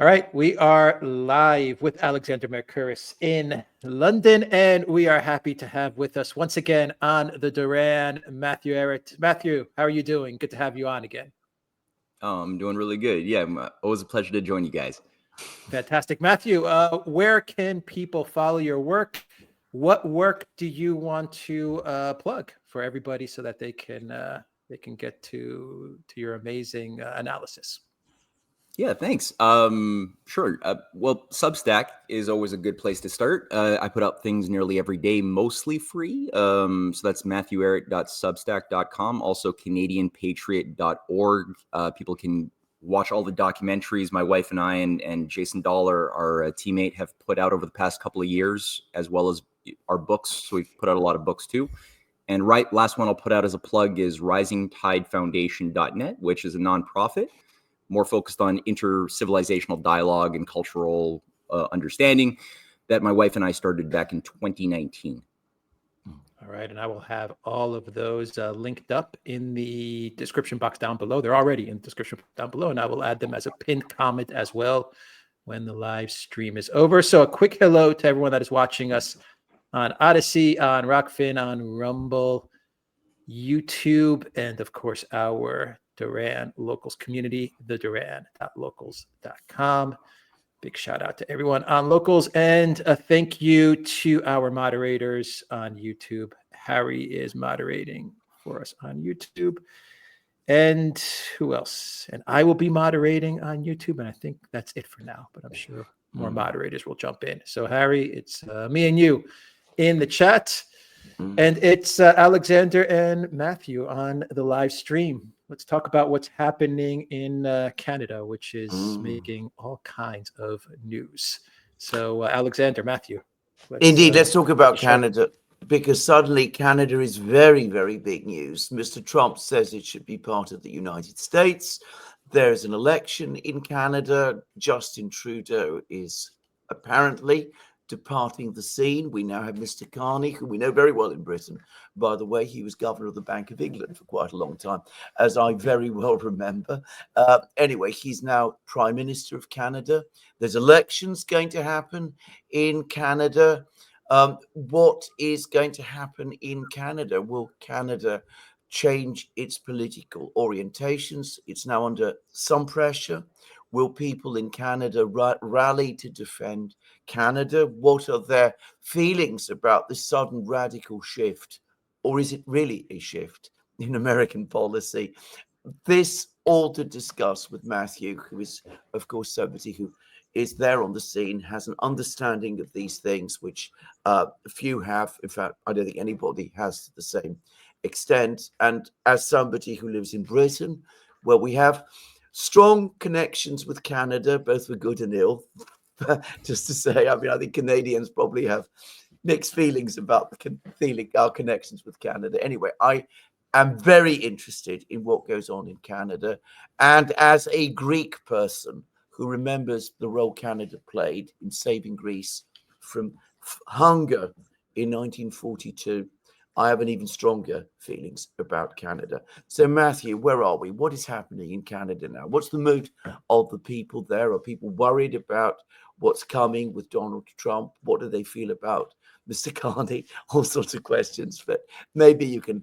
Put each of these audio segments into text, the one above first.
All right, we are live with Alexander Mercouris in London, and we are happy to have with us once again on the Duran, Matthew Ehret. Matthew, how are you doing? Good to have you on again. I'm doing really good. Yeah, always a pleasure to join you guys. Fantastic. Matthew, where can people follow your work? What work do you want to plug for everybody so that they can get to your amazing analysis? Yeah, thanks. Sure. Well, Substack is always a good place to start. I put out things nearly every day, mostly free. So that's mattheweric.substack.com. Also, canadianpatriot.org. People can watch all the documentaries my wife and I and Jason Dollar, our teammate, have put out over the past couple of years, as well as our books. So we've put out a lot of books too. And last one I'll put out as a plug is risingtidefoundation.net, which is a nonprofit more focused on inter-civilizational dialogue and cultural understanding that my wife and I started back in 2019. All right, and I will have all of those linked up in the description box down below. They're already in the description down below, and I will add them as a pinned comment as well when the live stream is over. So a quick hello to everyone that is watching us on Odyssey, on Rockfin, on Rumble, YouTube, and of course our Duran Locals community, theduran.locals.com. Big shout out to everyone on Locals, and a thank you to our moderators on YouTube. Harry is moderating for us on YouTube. And who else? And I will be moderating on YouTube, and I think that's it for now, but I'm sure more moderators will jump in. So Harry, it's me and you in the chat. And it's Alexander and Matthew on the live stream. Let's talk about what's happening in Canada, which is making all kinds of news. So, Alexander, Matthew. Let's talk about Canada, because suddenly Canada is very, very big news. Mr. Trump says it should be part of the United States. There's an election in Canada. Justin Trudeau is apparently departing the scene. We now have Mr. Carney, who we know very well in Britain. By the way, he was governor of the Bank of England for quite a long time, as I very well remember. Anyway, he's now Prime Minister of Canada. There's elections going to happen in Canada. What is going to happen in Canada? Will Canada change its political orientations? It's now under some pressure. Will people in Canada rally to defend Canada? What are their feelings about this sudden radical shift? Or is it really a shift in American policy? This all to discuss with Matthew, who is, of course, somebody who is there on the scene, has an understanding of these things, which few have. In fact, I don't think anybody has to the same extent. And as somebody who lives in Britain, where we have strong connections with Canada, both for good and ill. Just to say, I mean, I think Canadians probably have mixed feelings about our connections with Canada. Anyway, I am very interested in what goes on in Canada. And as a Greek person who remembers the role Canada played in saving Greece from hunger in 1942, I have an even stronger feelings about Canada. So, Matthew, where are we? What is happening in Canada now? What's the mood of the people there? Are people worried about what's coming with Donald Trump? What do they feel about Mr. Carney? All sorts of questions. But maybe you can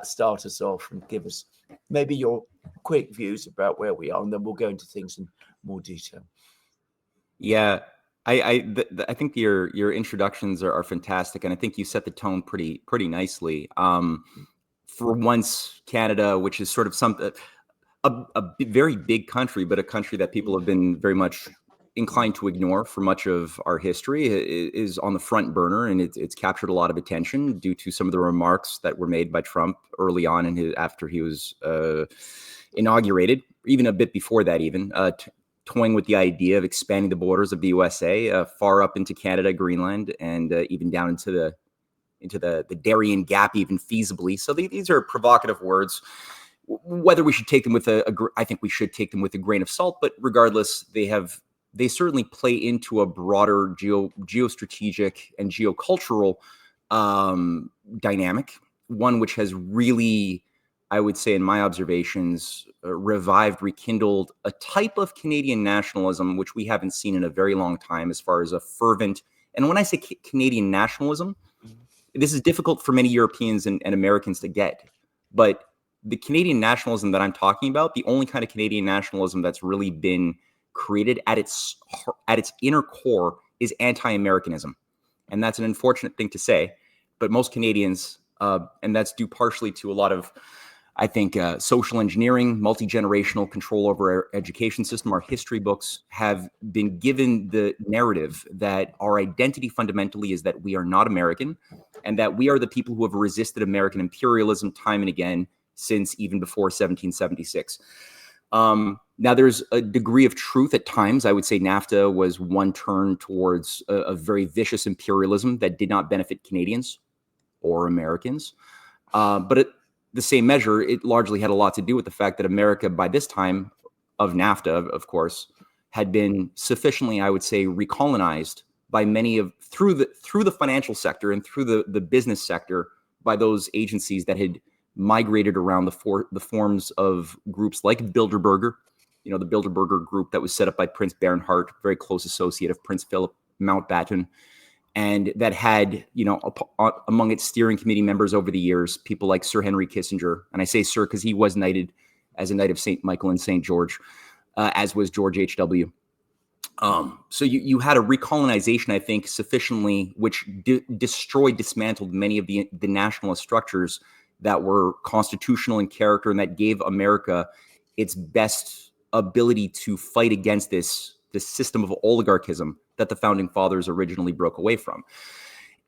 start us off and give us maybe your quick views about where we are, and then we'll go into things in more detail. Yeah. I think your introductions are fantastic, and I think you set the tone pretty nicely. For once, Canada, which is sort of a very big country, but a country that people have been very much inclined to ignore for much of our history, is on the front burner, and it's captured a lot of attention due to some of the remarks that were made by Trump early on after he was inaugurated, even a bit before that, toying with the idea of expanding the borders of the USA far up into Canada, Greenland, and even down into the Darien Gap, even feasibly. So these are provocative words. Whether we should take them with I think we should take them with a grain of salt. But regardless, they certainly play into a broader geostrategic and geocultural dynamic, one which has really I would say in my observations, revived, rekindled a type of Canadian nationalism, which we haven't seen in a very long time as far as a fervent, and when I say Canadian nationalism, this is difficult for many Europeans and Americans to get, but the Canadian nationalism that I'm talking about, the only kind of Canadian nationalism that's really been created at its inner core is anti-Americanism. And that's an unfortunate thing to say, but most Canadians, and that's due partially to a lot of, I think, social engineering, multi-generational control over our education system, our history books have been given the narrative that our identity fundamentally is that we are not American and that we are the people who have resisted American imperialism time and again since even before 1776. Now, there's a degree of truth at times. I would say NAFTA was one turn towards a very vicious imperialism that did not benefit Canadians or Americans. But at the same measure, it largely had a lot to do with the fact that America, by this time of NAFTA, of course, had been sufficiently, I would say, recolonized by many of through the financial sector and through the business sector by those agencies that had migrated around the forms of groups like Bilderberger, the Bilderberger group that was set up by Prince Bernhard, very close associate of Prince Philip Mountbatten, and that had, among its steering committee members over the years, people like Sir Henry Kissinger, and I say Sir because he was knighted as a Knight of St. Michael and St. George, as was George H.W. So you had a recolonization, I think, sufficiently, which dismantled many of the nationalist structures that were constitutional in character and that gave America its best ability to fight against this system of oligarchism that the founding fathers originally broke away from.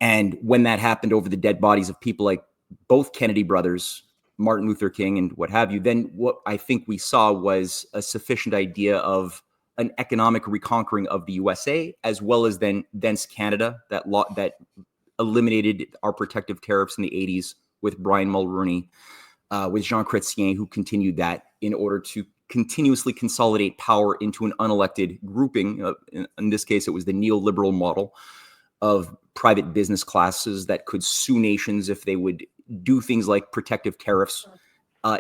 And when that happened over the dead bodies of people like both Kennedy brothers, Martin Luther King and what have you, then what I think we saw was a sufficient idea of an economic reconquering of the USA, as well as thence Canada, that eliminated our protective tariffs in the 80s with Brian Mulroney, with Jean Chrétien, who continued that in order to continuously consolidate power into an unelected grouping. In this case, it was the neoliberal model of private business classes that could sue nations if they would do things like protective tariffs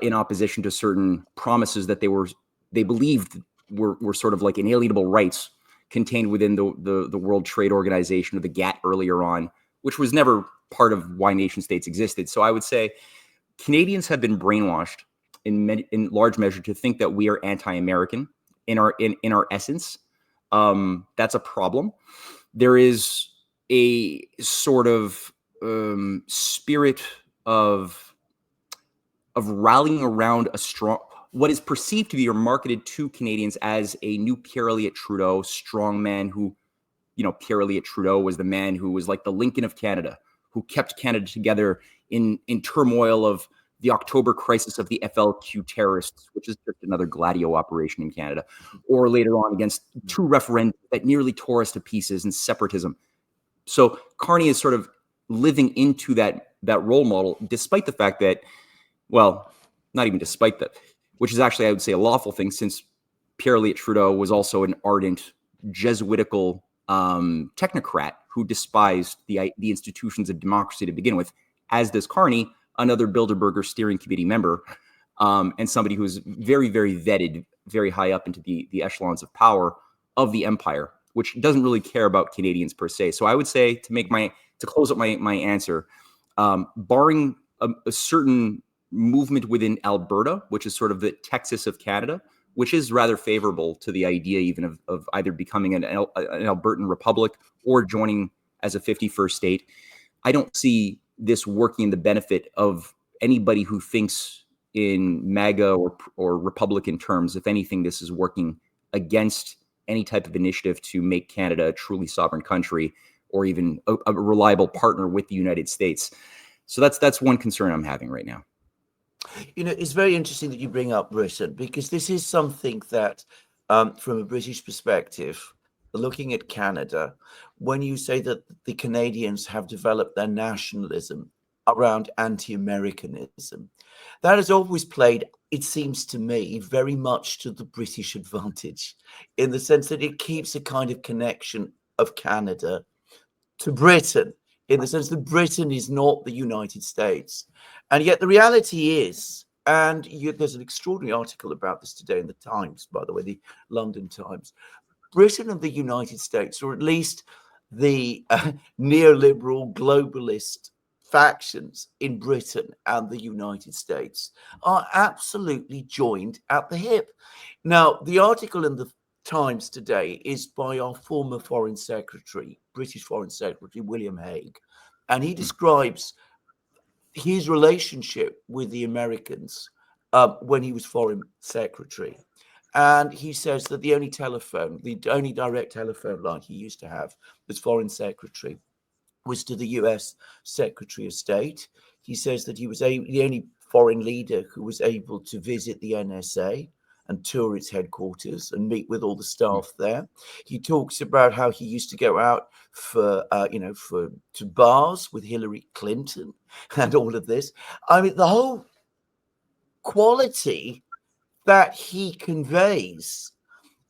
in opposition to certain promises that they believed were sort of like inalienable rights contained within the World Trade Organization, or the GATT earlier on, which was never part of why nation states existed. So I would say Canadians have been brainwashed in large measure to think that we are anti-American in our essence. That's a problem. There is a sort of spirit of rallying around what is perceived to be or marketed to Canadians as a new Pierre Elliott Trudeau strongman who, Pierre Elliott Trudeau was the man who was like the Lincoln of Canada, who kept Canada together in turmoil of the October crisis of the FLQ terrorists, which is just another Gladio operation in Canada, or later on against two referenda that nearly tore us to pieces and separatism. So Carney is sort of living into that role model, despite the fact that, well, not even despite that, which is actually, I would say, a lawful thing, since Pierre Elliott Trudeau was also an ardent Jesuitical technocrat who despised the institutions of democracy to begin with, as does Carney, another Bilderberger steering committee member, and somebody who is very, very vetted, very high up into the echelons of power of the empire, which doesn't really care about Canadians per se. So I would say, to close up my answer, barring a certain movement within Alberta, which is sort of the Texas of Canada, which is rather favorable to the idea even of either becoming an Albertan republic or joining as a 51st state. I don't see this working in the benefit of anybody who thinks in MAGA or Republican terms. If anything, this is working against any type of initiative to make Canada a truly sovereign country, or even a reliable partner with the United States. So that's one concern I'm having right now. It's very interesting that you bring up Britain, because this is something that, from a British perspective, looking at Canada, when you say that the Canadians have developed their nationalism around anti-Americanism, that has always played, it seems to me, very much to the British advantage, in the sense that it keeps a kind of connection of Canada to Britain, in the sense that Britain is not the United States. And yet the reality is And there's an extraordinary article about this today in the Times, by the way, the London Times. Britain and the United States, or at least the neoliberal globalist factions in Britain and the United States, are absolutely joined at the hip. Now, the article in the Times today is by our former Foreign Secretary, British Foreign Secretary William Hague, and he describes his relationship with the Americans when he was Foreign Secretary. And he says that the only direct telephone line he used to have as Foreign Secretary was to the US Secretary of State. He says that he was the only foreign leader who was able to visit the NSA and tour its headquarters and meet with all the staff there. He talks about how he used to go out to bars with Hillary Clinton and all of this. I mean, the whole quality that he conveys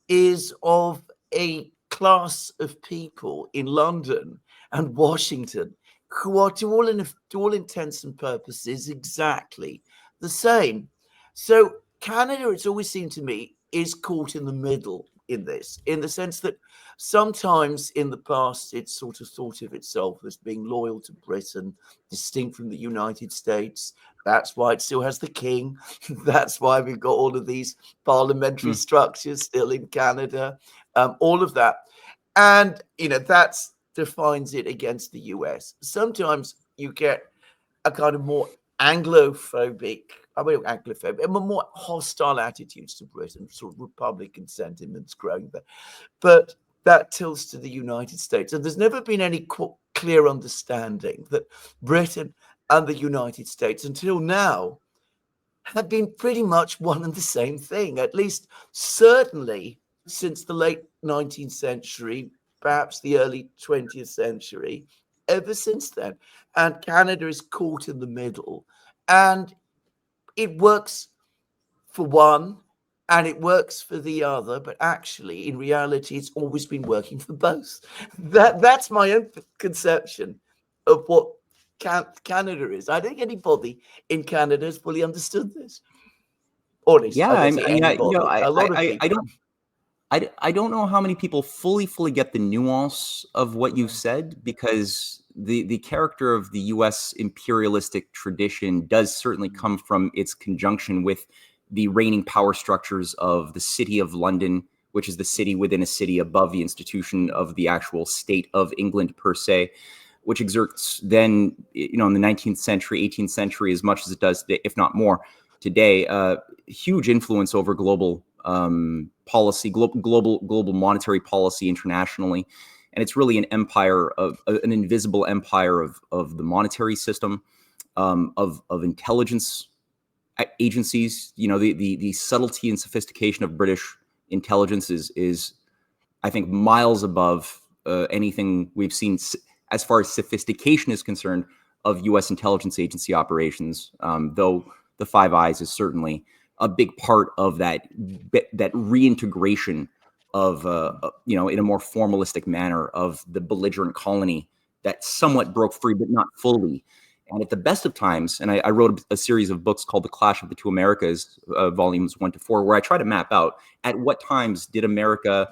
is of a class of people in London and Washington who are, to all intents and purposes, exactly the same. So Canada, it's always seemed to me, is caught in the middle in this, in the sense that sometimes in the past it's sort of thought of itself as being loyal to Britain, distinct from the United States. That's why it still has the king. That's why we've got all of these parliamentary structures still in Canada, all of that. And, that defines it against the US. Sometimes you get a kind of more Anglophobic, more hostile attitudes to Britain, sort of Republican sentiments growing there. But that tilts to the United States. And there's never been any clear understanding that Britain and the United States until now have been pretty much one and the same thing, at least certainly since the late 19th century, perhaps the early 20th century, ever since then. And Canada is caught in the middle. And it works for one and it works for the other, but actually, in reality, it's always been working for both. That's my own conception of what Canada is. I don't think anybody in Canada has fully understood this. Or at least, Yeah, I I don't say mean, anybody, a lot of people. I don't know how many people fully get the nuance of what you said, because the character of the U.S. imperialistic tradition does certainly come from its conjunction with the reigning power structures of the City of London, which is the city within a city above the institution of the actual state of England per se, which exerts then, in the 19th century, 18th century, as much as it does, if not more, today, huge influence over global policy, global monetary policy internationally. And it's really an empire of an invisible empire of the monetary system, of intelligence agencies. The subtlety and sophistication of British intelligence is I think miles above anything we've seen as far as sophistication is concerned of U.S. intelligence agency operations, though the Five Eyes is certainly a big part of that reintegration of, in a more formalistic manner, of the belligerent colony that somewhat broke free, but not fully. And at the best of times, and I wrote a series of books called The Clash of the Two Americas, volumes 1 to 4, where I try to map out at what times did America's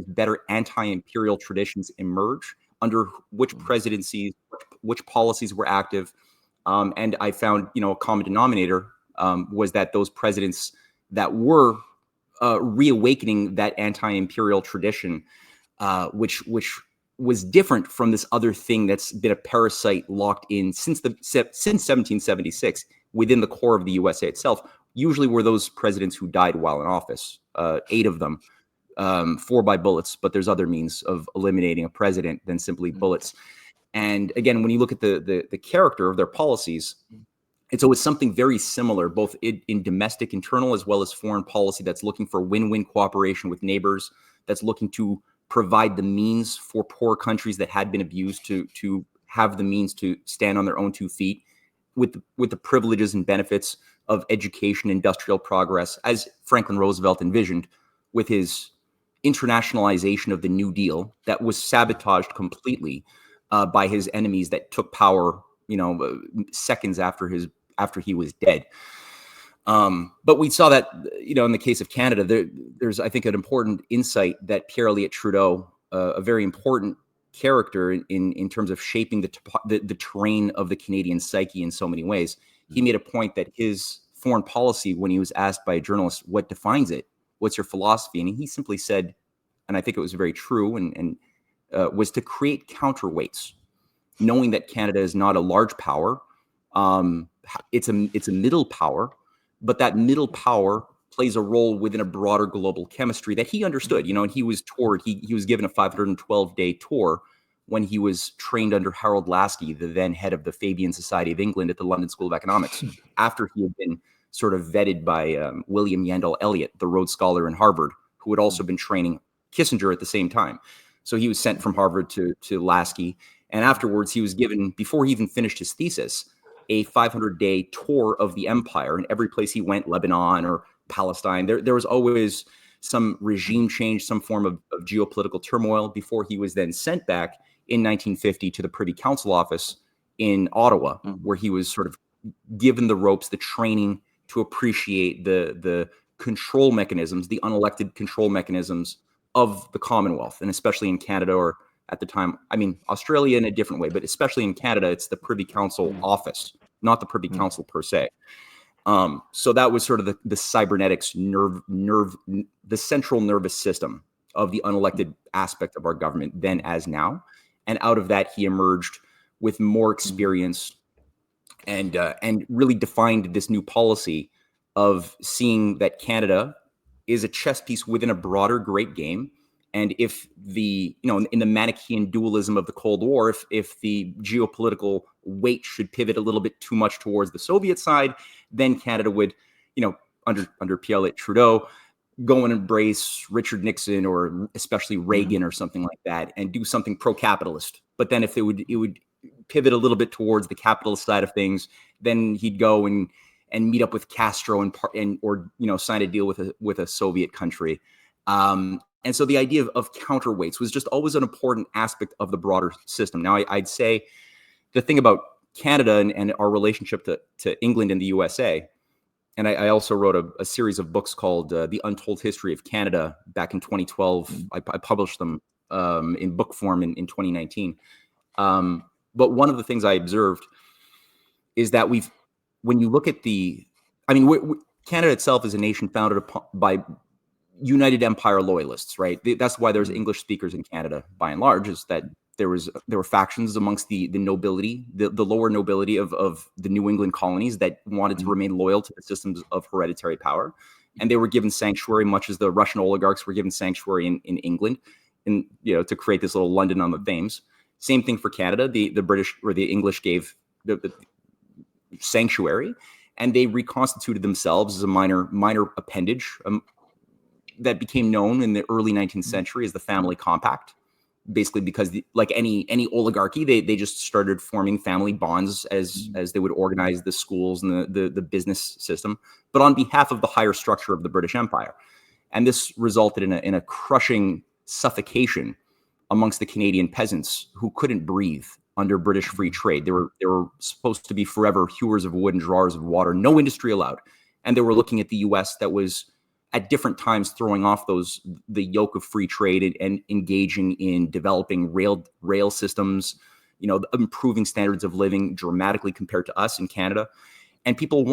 better anti-imperial traditions emerge, under which presidencies, which policies were active. And I found, a common denominator was that those presidents that were reawakening that anti-imperial tradition, which was different from this other thing that's been a parasite locked in since 1776 within the core of the USA itself, usually were those presidents who died while in office, 8 of them, 4 by bullets, but there's other means of eliminating a president than simply bullets. And again, when you look at the character of their policies, it's always something very similar, both in domestic, internal, as well as foreign policy that's looking for win-win cooperation with neighbors, that's looking to provide the means for poor countries that had been abused to have the means to stand on their own 2 feet, with the privileges and benefits of education, industrial progress, as Franklin Roosevelt envisioned with his internationalization of the New Deal that was sabotaged completely by his enemies that took power, seconds after he was dead. But we saw that, in the case of Canada, there's, I think, an important insight that Pierre Elliott Trudeau, a very important character in terms of shaping the terrain of the Canadian psyche in so many ways. He made a point that his foreign policy, when he was asked by a journalist, what defines it? What's your philosophy? And he simply said, and I think it was very true, and was to create counterweights, knowing that Canada is not a large power. It's a middle power, but that middle power plays a role within a broader global chemistry that he understood, and he was toured. He was given a 512-day tour when he was trained under Harold Laski, the then head of the Fabian Society of England at the London School of Economics, after he had been sort of vetted by William Yandell Elliott, the Rhodes Scholar in Harvard, who had also been training Kissinger at the same time. So he was sent from Harvard to Laski. And afterwards, he was given, before he even finished his thesis, a 500-day tour of the empire. And every place he went, Lebanon or Palestine, there was always some regime change, some form of geopolitical turmoil, before he was then sent back in 1950 to the Privy Council office in Ottawa, where he was sort of given the ropes, the training to appreciate the control mechanisms, the unelected control mechanisms of the Commonwealth, and especially in Canada, or at the time, Australia in a different way, but especially in Canada, it's the Privy Council office, not the Privy Council per se. So that was sort of the cybernetics the central nervous system of the unelected aspect of our government, then as now. And out of that, he emerged with more experience and really defined this new policy of seeing that Canada is a chess piece within a broader great game. And if in the Manichaean dualism of the Cold War, if the geopolitical weight should pivot a little bit too much towards the Soviet side, then Canada would, under Pierre Trudeau, go and embrace Richard Nixon or especially Reagan or something like that, and do something pro-capitalist. But then if it would pivot a little bit towards the capitalist side of things, then he'd go and meet up with Castro or sign a deal with a Soviet country. And so the idea of counterweights was just always an important aspect of the broader system. Now, I'd say the thing about Canada and our relationship to England and the USA, and I also wrote a series of books called The Untold History of Canada back in 2012. I published them in book form in 2019. But one of the things I observed is that when you look at Canada itself is a nation founded by United Empire loyalists, right? That's why there's English speakers in Canada, by and large, is that there were factions amongst the nobility, the lower nobility of the New England colonies that wanted to remain loyal to the systems of hereditary power. And they were given sanctuary, much as the Russian oligarchs were given sanctuary in England, to create this little London on the Thames. Same thing for Canada. The British or the English gave the sanctuary, and they reconstituted themselves as a minor appendage that became known in the early 19th century as the family compact, basically because like any oligarchy, they just started forming family bonds as they would organize the schools and the business system, but on behalf of the higher structure of the British Empire. And this resulted in a crushing suffocation amongst the Canadian peasants who couldn't breathe under British free trade. They were supposed to be forever hewers of wood and drawers of water, no industry allowed. And they were looking at the US that was at different times throwing off the yoke of free trade and engaging in developing rail systems, improving standards of living dramatically compared to us in Canada. And people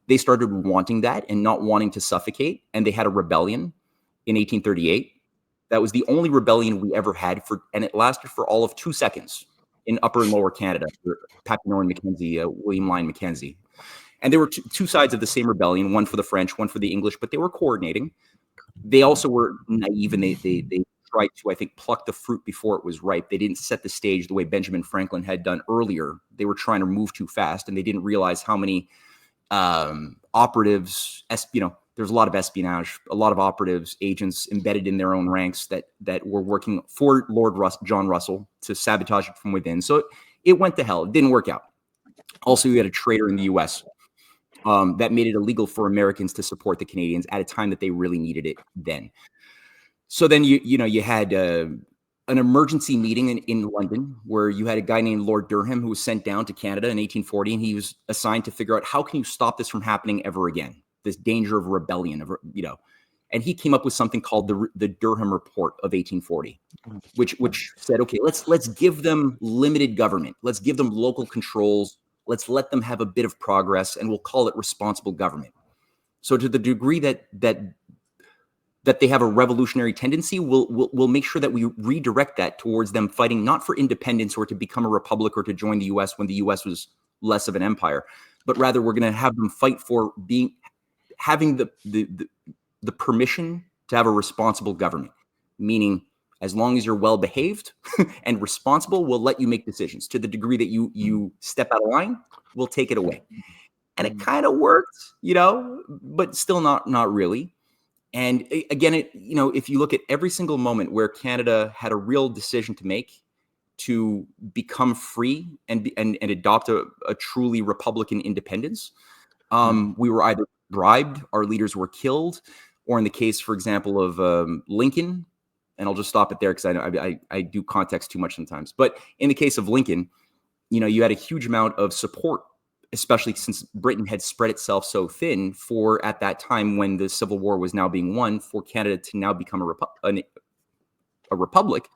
they started wanting that and not wanting to suffocate. And they had a rebellion in 1838. That was the only rebellion we ever had and it lasted for all of 2 seconds in Upper and Lower Canada for Papineau Mackenzie, William Lyon Mackenzie. And there were two sides of the same rebellion, one for the French, one for the English, but they were coordinating. They also were naive, and they tried to, I think, pluck the fruit before it was ripe. They didn't set the stage the way Benjamin Franklin had done earlier. They were trying to move too fast, and they didn't realize how many operatives, there's a lot of espionage, a lot of operatives, agents embedded in their own ranks that were working for John Russell to sabotage it from within. So it went to hell. It didn't work out. Also, you had a traitor in the U.S. That made it illegal for Americans to support the Canadians at a time that they really needed it then. So then you had an emergency meeting in London where you had a guy named Lord Durham who was sent down to Canada in 1840, and he was assigned to figure out how can you stop this from happening ever again. this danger of rebellion, and he came up with something called the Durham Report of 1840, which said, okay, let's give them limited government, let's give them local controls, let's let them have a bit of progress, and we'll call it responsible government. So to the degree that they have a revolutionary tendency, we'll make sure that we redirect that towards them fighting not for independence or to become a republic or to join the U.S. when the U.S. was less of an empire, but rather we're going to have them fight for having the permission to have a responsible government, meaning as long as you're well behaved and responsible, we'll let you make decisions. To the degree that you step out of line, we'll take it away. And it kind of worked, but still not really. And again, if you look at every single moment where Canada had a real decision to make to become free and adopt a truly Republican independence, we were either bribed, our leaders were killed, or in the case, for example, of Lincoln, and I'll just stop it there because I do context too much sometimes. But in the case of Lincoln, you had a huge amount of support, especially since Britain had spread itself so thin for, at that time when the Civil War was now being won, for Canada to now become a republic.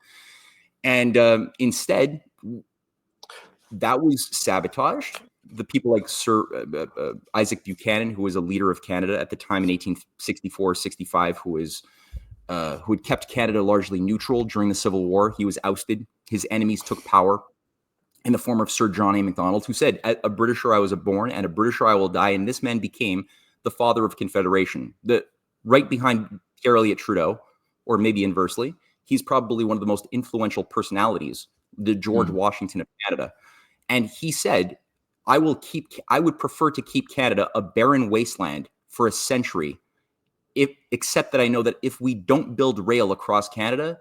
And instead, that was sabotaged. The people like Sir Isaac Buchanan, who was a leader of Canada at the time in 1864-65, who had kept Canada largely neutral during the Civil War, he was ousted. His enemies took power in the form of Sir John A. Macdonald, who said, "A Britisher I was born, and a Britisher I will die." And this man became the father of Confederation. Right behind Pierre Elliott Trudeau, or maybe inversely, he's probably one of the most influential personalities, the George Washington of Canada. And he said, I would prefer to keep Canada a barren wasteland for a century, except that I know that if we don't build rail across Canada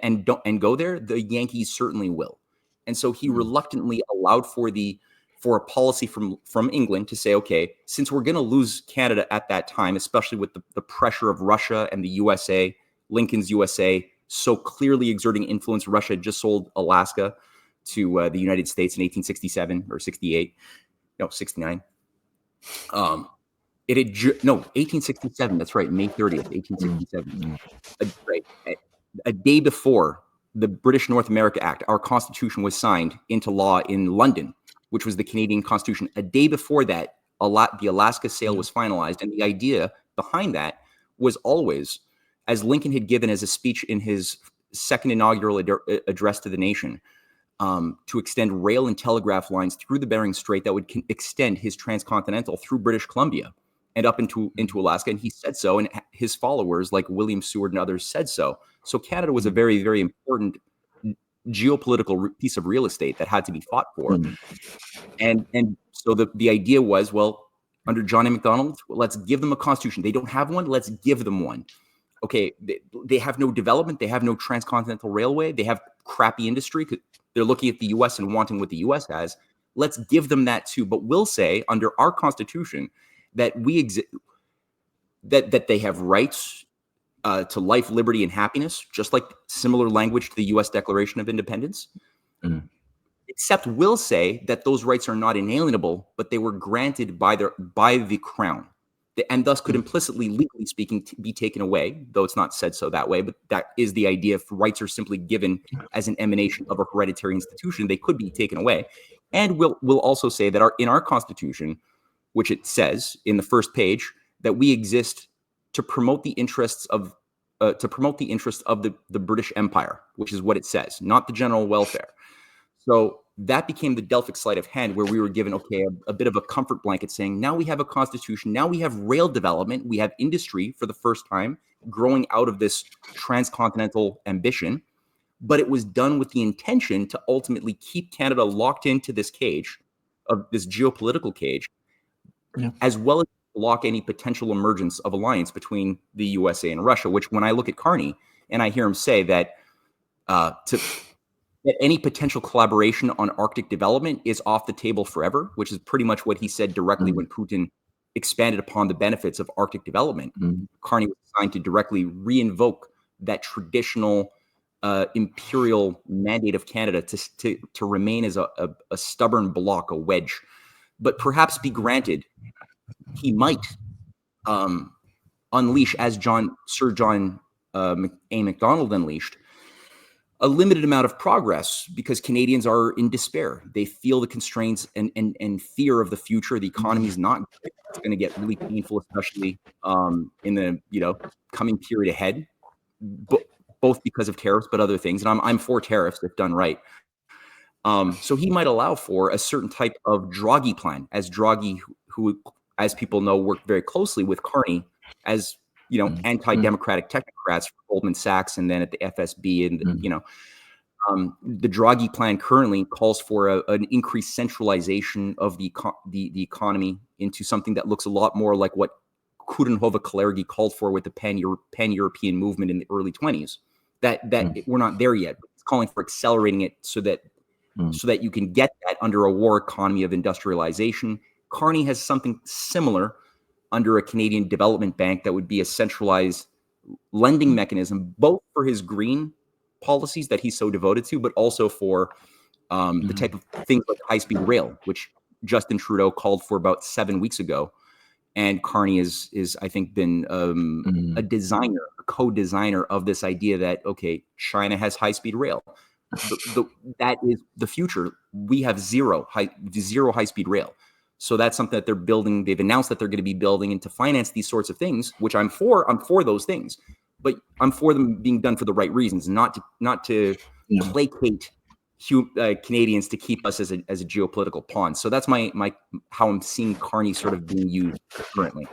and go there, the Yankees certainly will. And so he reluctantly allowed for a policy from England to say, okay, since we're going to lose Canada at that time, especially with the pressure of Russia and the USA, Lincoln's USA, so clearly exerting influence. Russia had just sold Alaska to the United States in 1867 or 68. No, 69. 1867. That's right. May 30th, 1867. A day before the British North America Act, our Constitution was signed into law in London, which was the Canadian Constitution. A day before that, the Alaska sale was finalized. And the idea behind that was always, as Lincoln had given as a speech in his second inaugural address to the nation, to extend rail and telegraph lines through the Bering Strait that would extend his transcontinental through British Columbia and up into Alaska. And he said so, and his followers like William Seward and others said so. So Canada was a very, very important geopolitical piece of real estate that had to be fought for. And so the idea was, well, under John A. Macdonald, let's give them a constitution. They don't have one. Let's give them one. Okay, they have no development. They have no transcontinental railway. They have crappy industry. They're looking at the U.S. and wanting what the U.S. has. Let's give them that too. But we'll say under our Constitution that that they have rights to life, liberty, and happiness, just like similar language to the U.S. Declaration of Independence. Except we'll say that those rights are not inalienable, but they were granted by the Crown, and thus could implicitly, legally speaking, be taken away, though it's not said so that way. But that is the idea. If rights are simply given as an emanation of a hereditary institution, they could be taken away. And we'll also say that in our Constitution, which it says in the first page, that we exist to promote the interests of the British Empire, which is what it says, not the general welfare. So that became the Delphic sleight of hand, where we were given, a bit of a comfort blanket saying, now we have a constitution, now we have rail development, we have industry for the first time growing out of this transcontinental ambition. But it was done with the intention to ultimately keep Canada locked into this cage, of this geopolitical cage, as well as block any potential emergence of alliance between the USA and Russia, which when I look at Carney and I hear him say that that any potential collaboration on Arctic development is off the table forever, which is pretty much what he said directly when Putin expanded upon the benefits of Arctic development. Carney was assigned to directly re-invoke that traditional imperial mandate of Canada to remain as a stubborn block, a wedge, but perhaps be granted he might unleash, as Sir John A. Macdonald unleashed, a limited amount of progress because Canadians are in despair. They feel the constraints and fear of the future. The economy is not good. It's going to get really painful, especially in the coming period ahead, both because of tariffs, but other things. And I'm for tariffs if done right. So he might allow for a certain type of Draghi plan, as Draghi, who, as people know, worked very closely with Carney as anti-democratic technocrats for Goldman Sachs, and then at the FSB, and the Draghi plan currently calls for an increased centralization of the economy into something that looks a lot more like what Coudenhove-Kalergi called for with the pan-European movement in the early 20s. We're not there yet. It's calling for accelerating it so that you can get that under a war economy of industrialization. Carney has something similar under a Canadian development bank that would be a centralized lending mechanism, both for his green policies that he's so devoted to, but also for the type of things like high-speed rail, which Justin Trudeau called for about 7 weeks ago. And Carney is I think, been a co-designer of this idea that, okay, China has high-speed rail. That is the future. We have zero high-speed rail. So that's something that they're building. They've announced that they're going to be building, and to finance these sorts of things, which I'm for those things, but I'm for them being done for the right reasons, not to placate Canadians to keep us as a geopolitical pawn. So that's my how I'm seeing Carney sort of being used currently.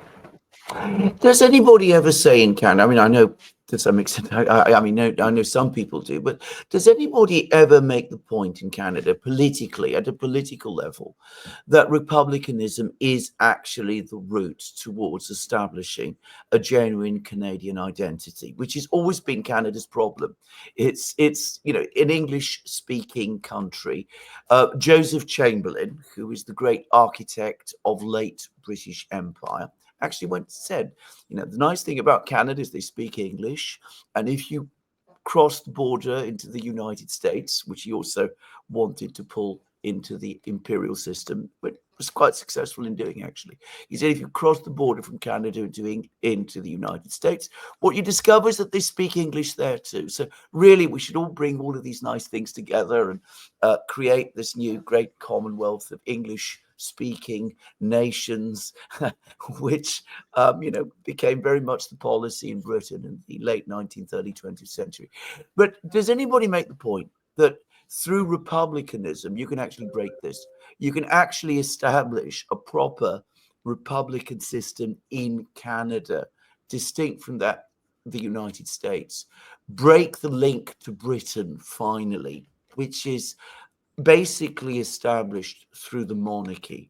Does anybody ever say in Canada? I mean, I know to some extent. I know some people do, but does anybody ever make the point in Canada politically, at a political level, that republicanism is actually the route towards establishing a genuine Canadian identity, which has always been Canada's problem? It's an English-speaking country. Joseph Chamberlain, who is the great architect of late British Empire, actually went and said, the nice thing about Canada is they speak English, and if you cross the border into the United States, which he also wanted to pull into the imperial system, but was quite successful in doing, actually. He said if you cross the border from Canada into the United States, what you discover is that they speak English there too. So really, we should all bring all of these nice things together and create this new great commonwealth of English-speaking nations, which became very much the policy in Britain in the late 19th, early 20th century. But does anybody make the point that through republicanism, you can actually break this? You can actually establish a proper republican system in Canada, distinct from the United States, break the link to Britain finally, which is basically established through the monarchy,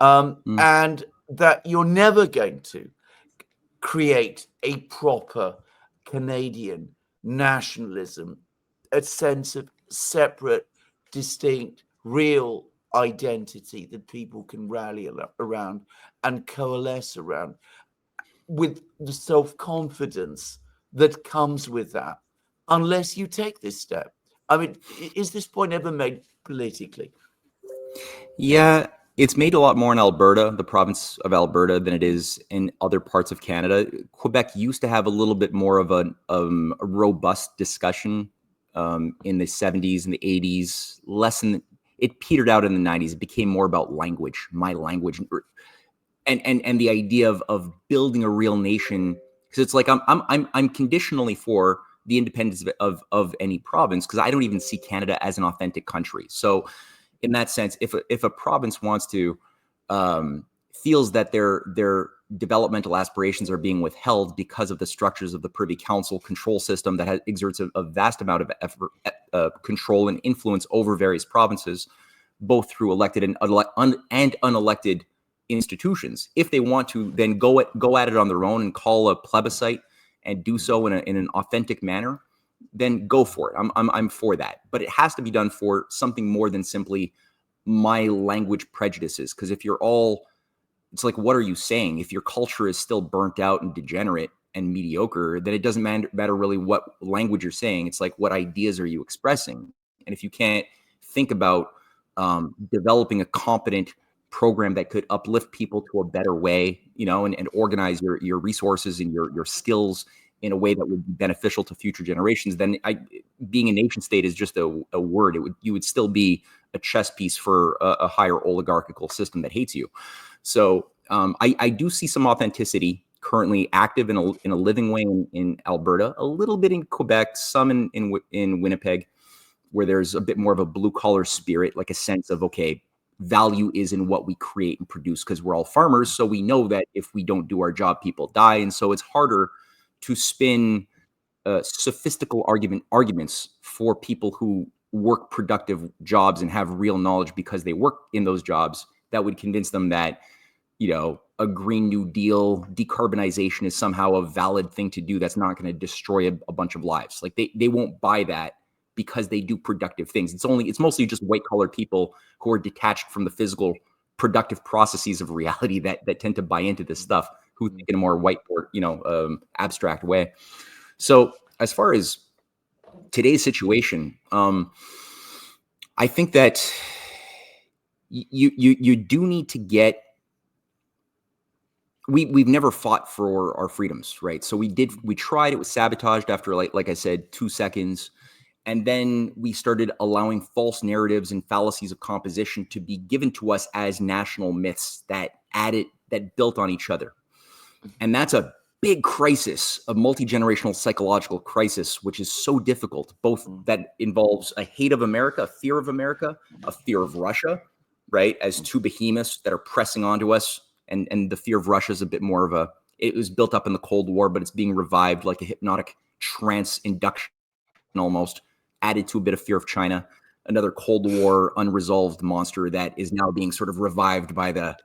and that you're never going to create a proper Canadian nationalism, a sense of separate, distinct, real identity that people can rally around and coalesce around, with the self-confidence that comes with that, unless you take this step. I mean, is this point ever made politically? Yeah, it's made a lot more in Alberta, the province of Alberta, than it is in other parts of Canada. Quebec used to have a little bit more of a robust discussion in the 70s and the 80s. It petered out in the 90s. It became more about language, my language, and the idea of building a real nation. Because it's like I'm conditionally for the independence of any province, because I don't even see Canada as an authentic country. So in that sense, if a province wants to feels that their developmental aspirations are being withheld because of the structures of the Privy Council control system that exerts a vast amount of effort, control and influence over various provinces, both through elected and unelected institutions. If they want to then go at it on their own and call a plebiscite and do so in an authentic manner, then go for it. I'm for that. But it has to be done for something more than simply my language prejudices. Because if you're all, it's like, what are you saying? If your culture is still burnt out and degenerate and mediocre, then it doesn't matter really what language you're saying. It's like, what ideas are you expressing? And if you can't think about developing a competent program that could uplift people to a better way, and organize your resources and your skills in a way that would be beneficial to future generations, then being a nation state is just a word. You would still be a chess piece for a higher oligarchical system that hates you. So I do see some authenticity currently active in a living way in Alberta, a little bit in Quebec, some in Winnipeg, where there's a bit more of a blue collar spirit, like a sense of, okay, value is in what we create and produce, because we're all farmers. So we know that if we don't do our job, people die. And so it's harder to spin sophistical arguments for people who work productive jobs and have real knowledge because they work in those jobs, that would convince them that, a Green New Deal, decarbonization is somehow a valid thing to do that's not going to destroy a bunch of lives. Like they won't buy that because they do productive things. It's mostly just white collar people who are detached from the physical productive processes of reality that tend to buy into this stuff, who think in a more whiteboard, abstract way. So as far as today's situation, I think that you do need to get. We've never fought for our freedoms, right? So we tried. It was sabotaged after, like I said, 2 seconds. And then we started allowing false narratives and fallacies of composition to be given to us as national myths that built on each other. And that's a big crisis, a multi-generational psychological crisis, which is so difficult, both that involves a hate of America, a fear of Russia, right? As two behemoths that are pressing onto us. And the fear of Russia is a bit more it was built up in the Cold War, but it's being revived like a hypnotic trance induction almost, added to a bit of fear of China, another Cold War unresolved monster that is now being sort of revived by the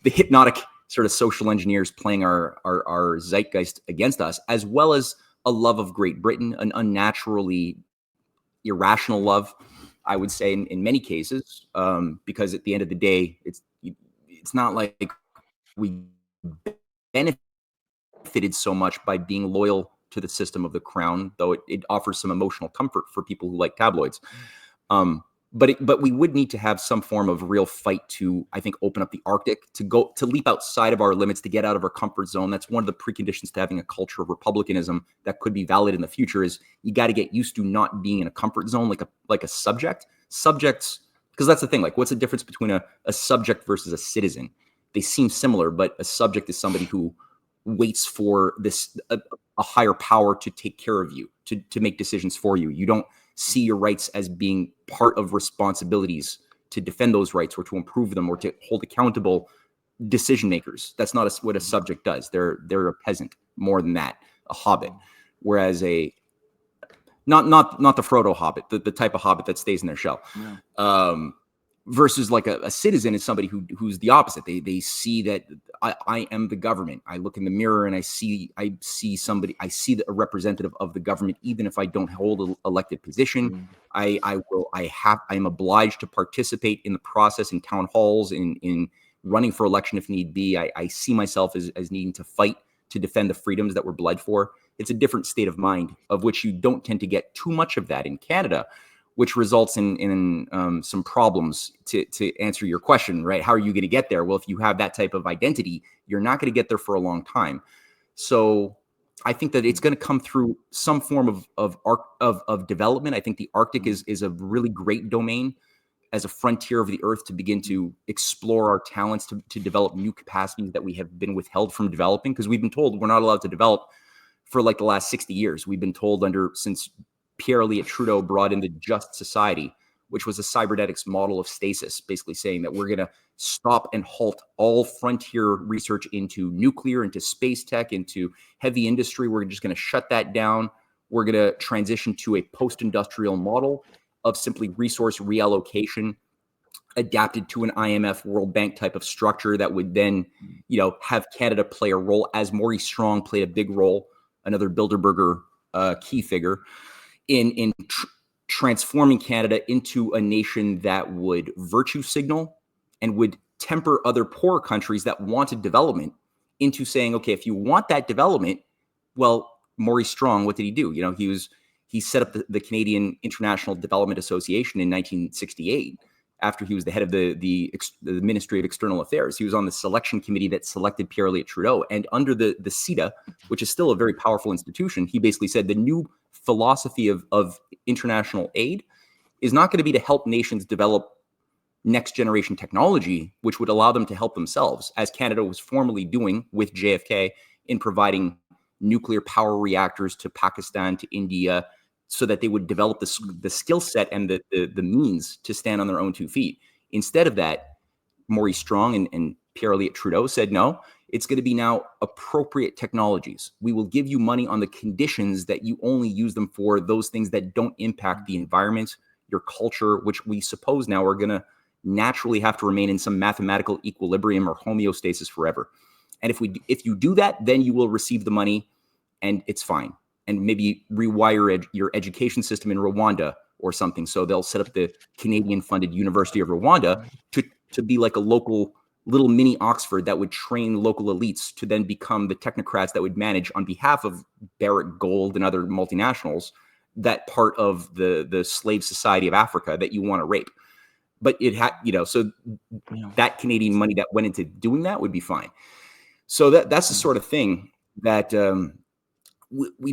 the hypnotic sort of social engineers playing our zeitgeist against us, as well as a love of Great Britain, an unnaturally irrational love, I would say, in many cases, because at the end of the day, it's not like we benefited so much by being loyal to the system of the crown, though it offers some emotional comfort for people who like tabloids. But we would need to have some form of real fight to, I think, open up the Arctic, to leap outside of our limits, to get out of our comfort zone. That's one of the preconditions to having a culture of republicanism that could be valid in the future. Is you got to get used to not being in a comfort zone like a subject. Subjects, because that's the thing. Like, what's the difference between a subject versus a citizen? They seem similar, but a subject is somebody who waits for a higher power to take care of you, to make decisions for you. You don't see your rights as being part of responsibilities to defend those rights or to improve them or to hold accountable decision makers. That's not what a subject does. They're a peasant, more than that, a hobbit. Whereas not the Frodo hobbit, the type of hobbit that stays in their shell. Yeah. Versus like a citizen is somebody who's the opposite. They see that I am the government. I look in the mirror and I see somebody. I see a representative of the government, even if I don't hold an elected position. I am obliged to participate in the process, in town halls, in running for election if need be. I see myself as needing to fight to defend the freedoms that we're bled for. It's a different state of mind, of which you don't tend to get too much of that in Canada, which results in some problems to answer your question, right? How are you going to get there? Well, if you have that type of identity, you're not going to get there for a long time. So I think that it's going to come through some form of development. I think the Arctic is a really great domain as a frontier of the earth to begin to explore our talents, to develop new capacities that we have been withheld from developing, because we've been told we're not allowed to develop for like the last 60 years. We've been told since Pierre Elliott Trudeau brought in the Just Society, which was a cybernetics model of stasis, basically saying that we're going to stop and halt all frontier research into nuclear, into space tech, into heavy industry. We're just going to shut that down. We're going to transition to a post-industrial model of simply resource reallocation adapted to an IMF World Bank type of structure that would then, have Canada play a role, as Maurice Strong played a big role, another Bilderberger key figure, in transforming Canada into a nation that would virtue signal and would temper other poor countries that wanted development into saying, okay, if you want that development, well, Maurice Strong, what did he do? He set up the Canadian International Development Association in 1968 after he was the head of the Ministry of External Affairs. He was on the selection committee that selected Pierre-Elliott Trudeau. And under the CETA, which is still a very powerful institution, he basically said the new philosophy of international aid is not going to be to help nations develop next generation technology, which would allow them to help themselves, as Canada was formerly doing with JFK in providing nuclear power reactors to Pakistan, to India, so that they would develop the skill set and the means to stand on their own 2 feet. Instead of that, Maurice Strong and Pierre-Elliott Trudeau said, no, it's going to be now appropriate technologies. We will give you money on the conditions that you only use them for those things that don't impact the environment, your culture, which we suppose now are going to naturally have to remain in some mathematical equilibrium or homeostasis forever. And if you do that, then you will receive the money and it's fine. And maybe rewire your education system in Rwanda or something. So they'll set up the Canadian-funded University of Rwanda to be like a local little mini Oxford that would train local elites to then become the technocrats that would manage on behalf of Barrick Gold and other multinationals that part of the slave society of Africa that you want to rape. But it had, so that Canadian money that went into doing that would be fine. So that's the sort of thing that we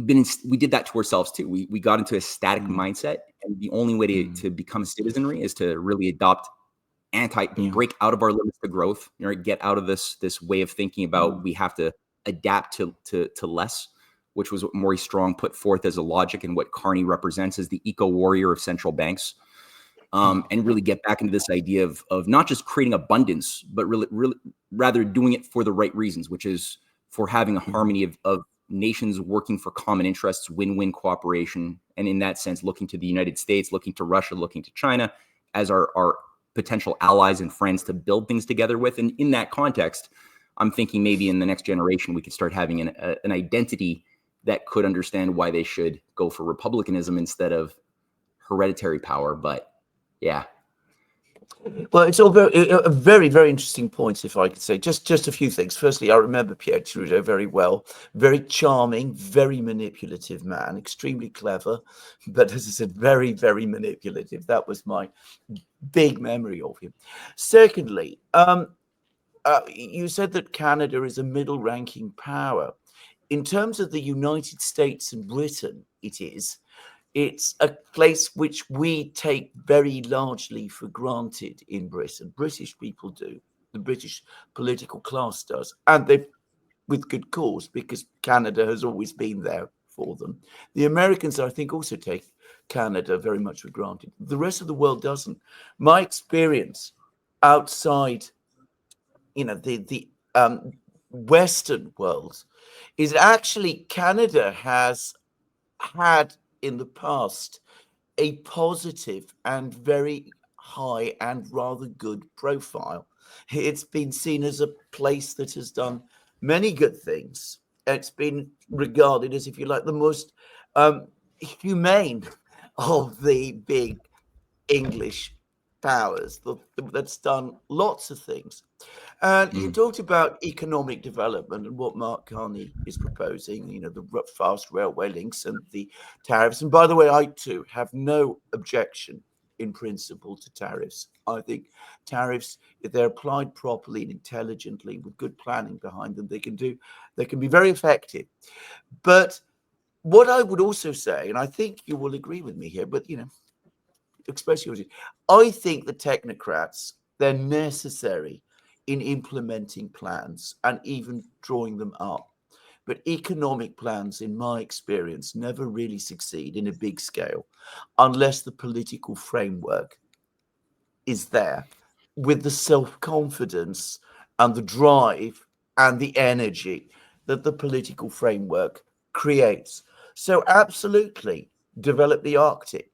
did that to ourselves too. We got into a static mindset, and the only way to become citizenry is to really adopt break out of our limits to growth, get out of this way of thinking about we have to adapt to less, which was what Maurice Strong put forth as a logic, and what Carney represents as the eco warrior of central banks. And really get back into this idea of not just creating abundance, but really rather doing it for the right reasons, which is for having a harmony of nations working for common interests, win-win cooperation. And in that sense, looking to the United States, looking to Russia, looking to China as our potential allies and friends to build things together with. And in that context, I'm thinking maybe in the next generation, we could start having an identity that could understand why they should go for republicanism instead of hereditary power. But yeah. Well, it's all very, very interesting points, if I could say. Just a few things. Firstly, I remember Pierre Trudeau very well. Very charming, very manipulative man, extremely clever, but as I said, very, very manipulative. That was my big memory of him. Secondly, you said that Canada is a middle-ranking power. In terms of the United States and Britain, it's a place which we take very largely for granted in Britain. British people do. The British political class does. And they, with good cause, because Canada has always been there for them. The Americans, I think, also take Canada very much for granted. The rest of the world doesn't. My experience outside, the Western world is actually Canada has had in the past a positive and very high and rather good profile. It's been seen as a place that has done many good things. It's been regarded as, if you like, the most humane of the big English powers that's done lots of things. And you talked about economic development and what Mark Carney is proposing, the fast railway links and the tariffs. And by the way, I too have no objection in principle to tariffs. I think tariffs, if they're applied properly and intelligently with good planning behind them, they can be very effective. But what I would also say, and I think you will agree with me here, but express yours, I think the technocrats, they're necessary in implementing plans and even drawing them up. But economic plans, in my experience, never really succeed in a big scale unless the political framework is there with the self-confidence and the drive and the energy that the political framework creates. So absolutely, develop the Arctic.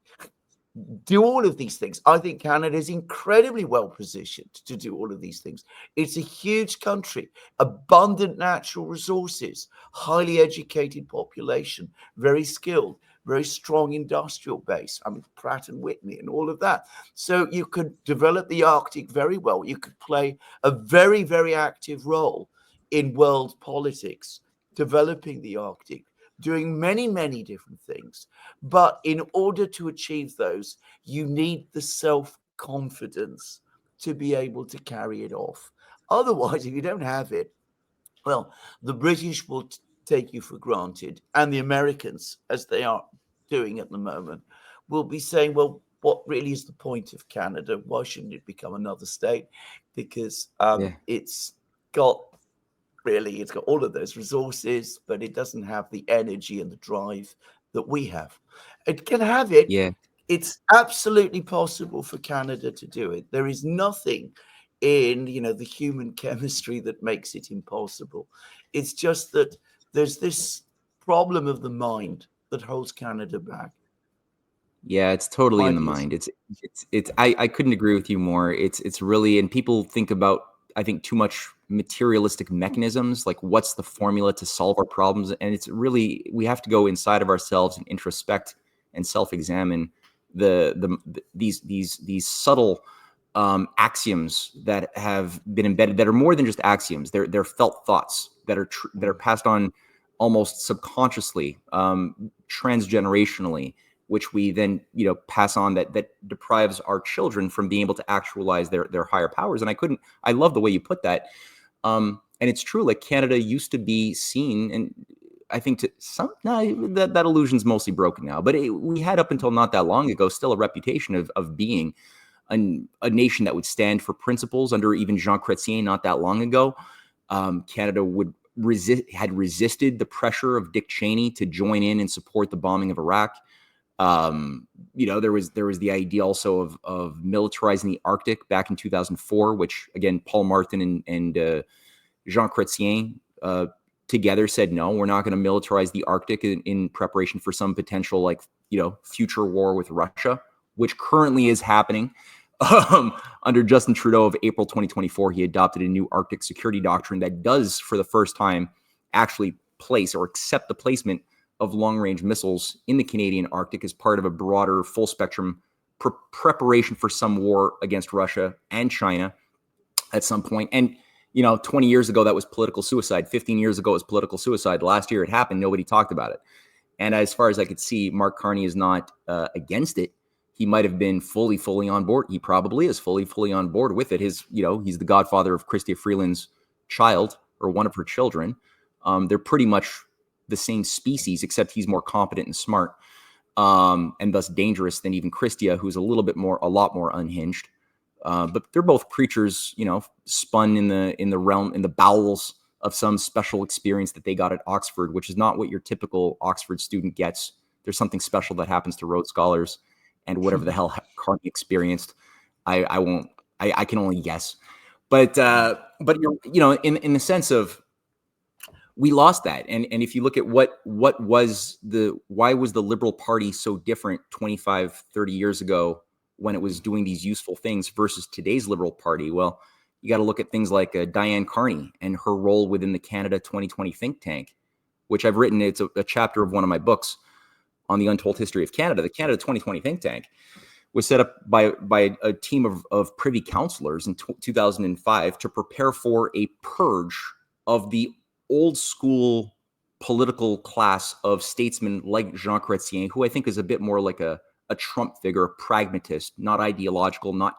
Do all of these things. I think Canada is incredibly well positioned to do all of these things. It's a huge country, abundant natural resources, highly educated population, very skilled, very strong industrial base. I mean, Pratt and Whitney and all of that. So you could develop the Arctic very well. You could play a very, very active role in world politics, developing the Arctic, doing many, many different things. But in order to achieve those, you need the confidence to be able to carry it off. Otherwise, if you don't have it, well, the British will take you for granted, and the Americans, as they are doing at the moment, will be saying, well, what really is the point of Canada? Why shouldn't it become another state? Because it's got all of those resources, but it doesn't have the energy and the drive that we have. It can have it. Yeah. It's absolutely possible for Canada to do it. There is nothing in the human chemistry that makes it impossible. It's just that there's this problem of the mind that holds Canada back. Yeah, it's totally in the mind. I couldn't agree with you more. It's really, and people think about, I think, too much materialistic mechanisms, like what's the formula to solve our problems. And it's really, we have to go inside of ourselves and introspect and self-examine these subtle axioms that have been embedded, that are more than just axioms. They're felt thoughts that are passed on almost subconsciously, transgenerationally, which we then pass on, that deprives our children from being able to actualize their higher powers. And I love the way you put that. And it's true, like Canada used to be seen, and I think that illusion's mostly broken now, but we had, up until not that long ago, still a reputation of being a nation that would stand for principles. Under even Jean Chrétien not that long ago, Canada had resisted the pressure of Dick Cheney to join in and support the bombing of Iraq. There was the idea also of militarizing the Arctic back in 2004, which again, Paul Martin and Jean Chrétien together said, no, we're not going to militarize the Arctic in preparation for some potential future war with Russia, which currently is happening. Under Justin Trudeau of April 2024, he adopted a new Arctic security doctrine that does, for the first time, actually place or accept the placement of long-range missiles in the Canadian Arctic as part of a broader, full-spectrum preparation for some war against Russia and China at some point. And 20 years ago, that was political suicide. 15 years ago, it was political suicide. Last year, it happened. Nobody talked about it. And as far as I could see, Mark Carney is not against it. He might have been fully on board. He probably is fully on board with it. He's the godfather of Chrystia Freeland's child, or one of her children. They're pretty much the same species, except he's more competent and smart, and thus dangerous than even Chrystia, who's a lot more unhinged. But they're both creatures, spun in the bowels of some special experience that they got at Oxford, which is not what your typical Oxford student gets. There's something special that happens to Rhodes Scholars, and whatever the hell Carney experienced, I can only guess. But in the sense of, we lost that. And if you look at why was the Liberal Party so different 25, 30 years ago when it was doing these useful things versus today's Liberal Party? Well, you got to look at things like Diane Carney and her role within the Canada 2020 think tank, which I've written. It's a chapter of one of my books on the untold history of Canada. The Canada 2020 think tank was set up by a team of privy councillors in 2005 to prepare for a purge of the old school political class of statesmen like Jean Chrétien, who I think is a bit more like a Trump figure, a pragmatist, not ideological, not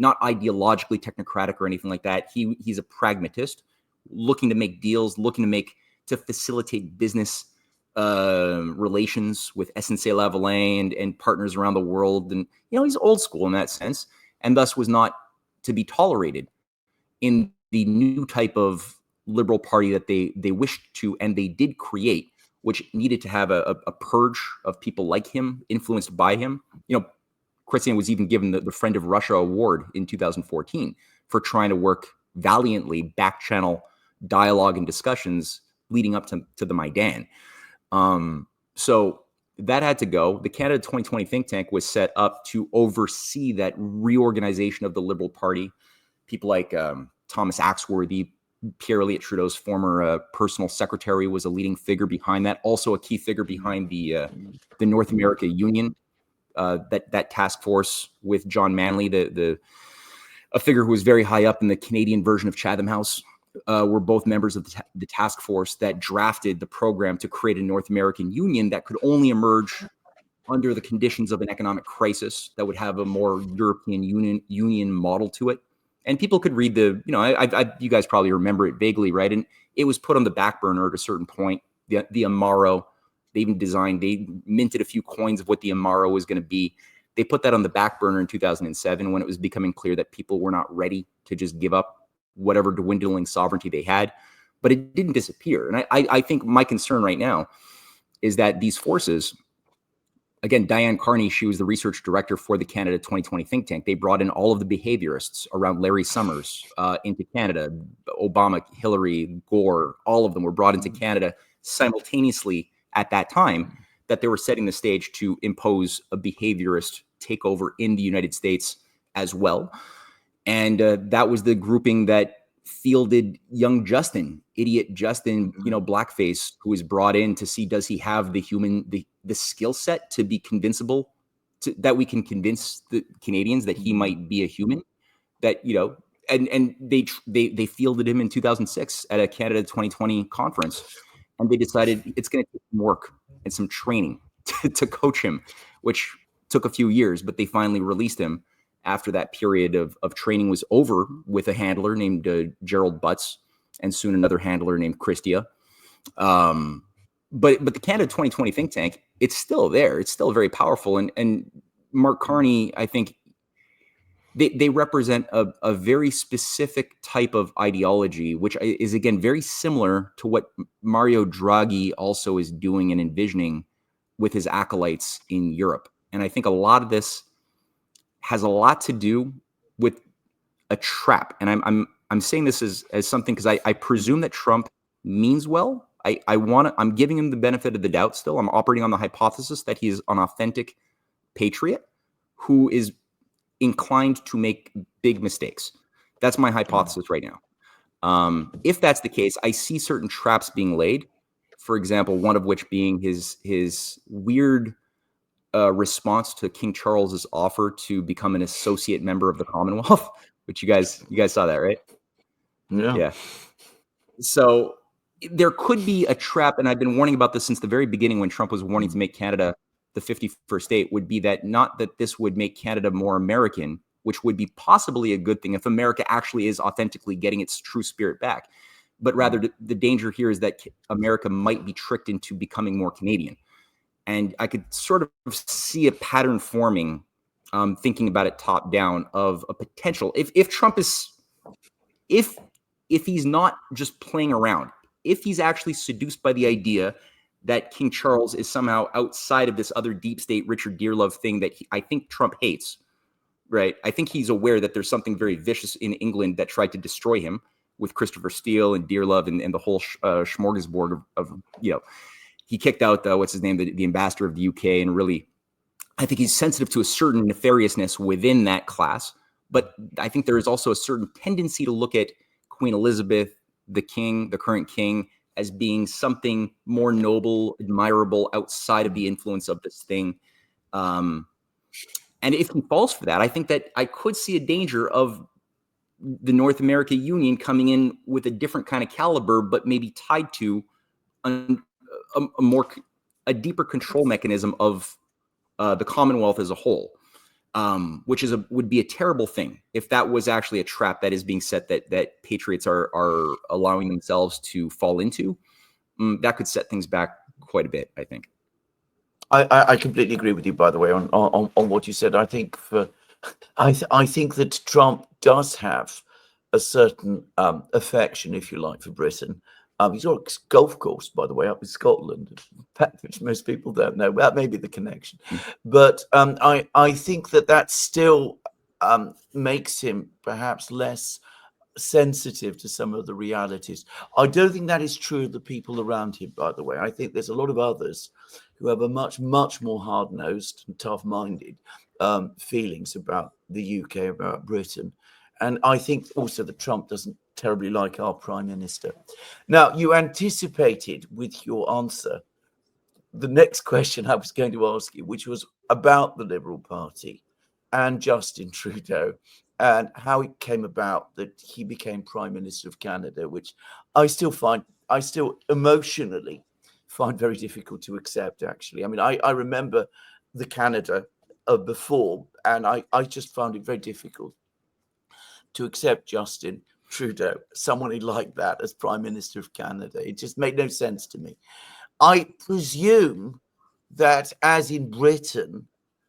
ideologically technocratic or anything like that. He's a pragmatist, looking to make deals, looking to facilitate business relations with SNC-Lavalin and partners around the world. And, he's old school in that sense, and thus was not to be tolerated in the new type of Liberal Party that they wished to, and they did create, which needed to have a purge of people like him, influenced by him. Chrétien was even given the Friend of Russia Award in 2014 for trying to work valiantly back-channel dialogue and discussions leading up to the Maidan. So that had to go. The Canada 2020 think tank was set up to oversee that reorganization of the Liberal Party. People like Thomas Axworthy, Pierre Elliott Trudeau's former personal secretary, was a leading figure behind that. Also a key figure behind the North America Union, that task force with John Manley, a figure who was very high up in the Canadian version of Chatham House. Were both members of the task force that drafted the program to create a North American Union that could only emerge under the conditions of an economic crisis that would have a more European Union model to it. And people could read the, you guys probably remember it vaguely, right? And it was put on the back burner at a certain point. The Amaro, they minted a few coins of what the Amaro was going to be. They put that on the back burner in 2007 when it was becoming clear that people were not ready to just give up whatever dwindling sovereignty they had. But it didn't disappear. And I think my concern right now is that these forces, again, Diane Carney, she was the research director for the Canada 2020 think tank. They brought in all of the behaviorists around Larry Summers into Canada. Obama, Hillary, Gore, all of them were brought into Canada simultaneously at that time, that they were setting the stage to impose a behaviorist takeover in the United States as well. And that was the grouping that fielded young Justin, idiot Justin, blackface, who was brought in to see, does he have the skill set to be convincible, that we can convince the Canadians that he might be a human, that, and they fielded him in 2006 at a Canada 2020 conference. And they decided it's going to take some work and some training to coach him, which took a few years, but they finally released him after that period of training was over, with a handler named Gerald Butts, and soon another handler named Christia. But the Canada 2020 think tank, it's still there. It's still very powerful. And Mark Carney, I think they represent a very specific type of ideology, which is, again, very similar to what Mario Draghi also is doing and envisioning with his acolytes in Europe. And I think a lot of this has a lot to do with a trap. And I'm saying this as something because I presume that Trump means well. I'm giving him the benefit of the doubt still. I'm operating on the hypothesis that he is an authentic patriot who is inclined to make big mistakes. That's my hypothesis right now. If that's the case, I see certain traps being laid. For example, one of which being his weird response to King Charles's offer to become an associate member of the Commonwealth, which you guys saw that, right? Yeah. So there could be a trap, and I've been warning about this since the very beginning when Trump was wanting to make Canada the 51st state, would be that not that this would make Canada more American, which would be possibly a good thing if America actually is authentically getting its true spirit back, but rather the danger here is that America might be tricked into becoming more Canadian. And I could sort of see a pattern forming, thinking about it top down, of a potential. If Trump is, if he's not just playing around, if he's actually seduced by the idea that King Charles is somehow outside of this other deep state Richard Dearlove thing that I think Trump hates, right? I think he's aware that there's something very vicious in England that tried to destroy him with Christopher Steele and Dearlove and the whole smorgasbord of he kicked out what's his name, the ambassador of the UK, and really, I think he's sensitive to a certain nefariousness within that class. But I think there is also a certain tendency to look at Queen Elizabeth, the king, the current king, as being something more noble, admirable outside of the influence of this thing. And if he falls for that, I think that I could see a danger of the North America Union coming in with a different kind of caliber, but maybe tied to a deeper control mechanism of the Commonwealth as a whole, which would be a terrible thing if that was actually a trap that is being set that patriots are allowing themselves to fall into. That could set things back quite a bit, I think. I completely agree with you, by the way, on what you said. I think I think that Trump does have a certain affection, if you like, for Britain. He's got a golf course, by the way, up in Scotland, which most people don't know. That may be the connection. But I think that still makes him perhaps less sensitive to some of the realities. I don't think that is true of the people around him, by the way. I think there's a lot of others who have a much more hard-nosed and tough-minded feelings about the UK, about Britain. And I think also that Trump doesn't terribly like our prime minister. Now, you anticipated with your answer the next question I was going to ask you, which was about the Liberal Party and Justin Trudeau and how it came about that he became Prime Minister of Canada, which I still emotionally find very difficult to accept, actually. I mean, I remember the Canada before, and I just found it very difficult to accept Justin Trudeau, someone like that, as Prime Minister of Canada. It just made no sense to me. I presume that, as in Britain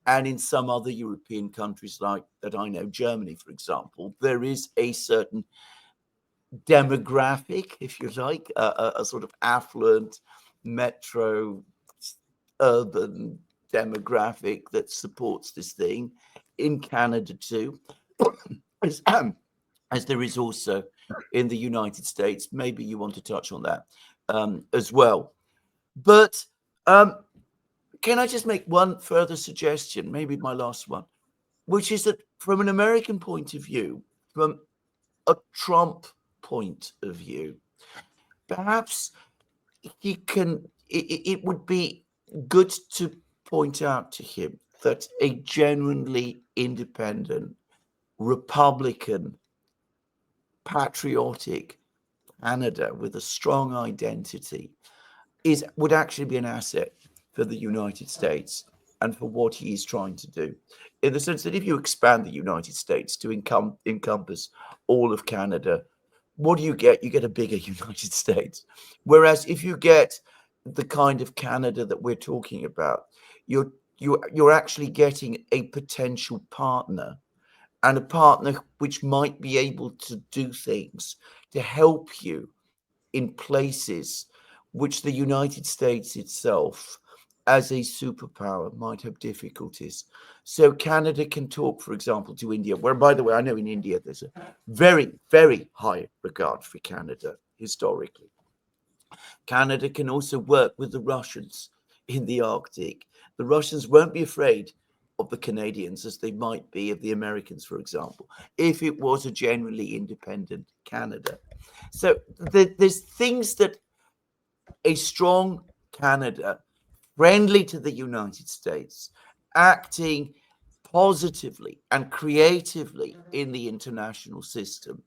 and in some other European countries like that I know, Germany, for example, there is a certain demographic, if you like, a sort of affluent metro urban demographic that supports this thing in Canada too, as there is also in the United States. Maybe you want to touch on that as well. But can I just make one further suggestion, maybe my last one, which is that from an American point of view, from a Trump point of view, perhaps it would be good to point out to him that a genuinely independent, Republican, patriotic Canada with a strong identity would actually be an asset for the United States and for what he is trying to do, in the sense that if you expand the United States to encompass all of Canada, what do you get? You get a bigger United States. Whereas if you get the kind of Canada that we're talking about, you're actually getting a potential partner, and a partner which might be able to do things to help you in places which the United States itself, as a superpower, might have difficulties. So Canada can talk, for example, to India, where, by the way, I know in India there's a very, very high regard for Canada historically. Canada can also work with the Russians in the Arctic. The Russians won't be afraid of the Canadians as they might be of the Americans, for example, if it was a genuinely independent Canada. So there's things that a strong Canada, friendly to the United States, acting positively and creatively in the international system,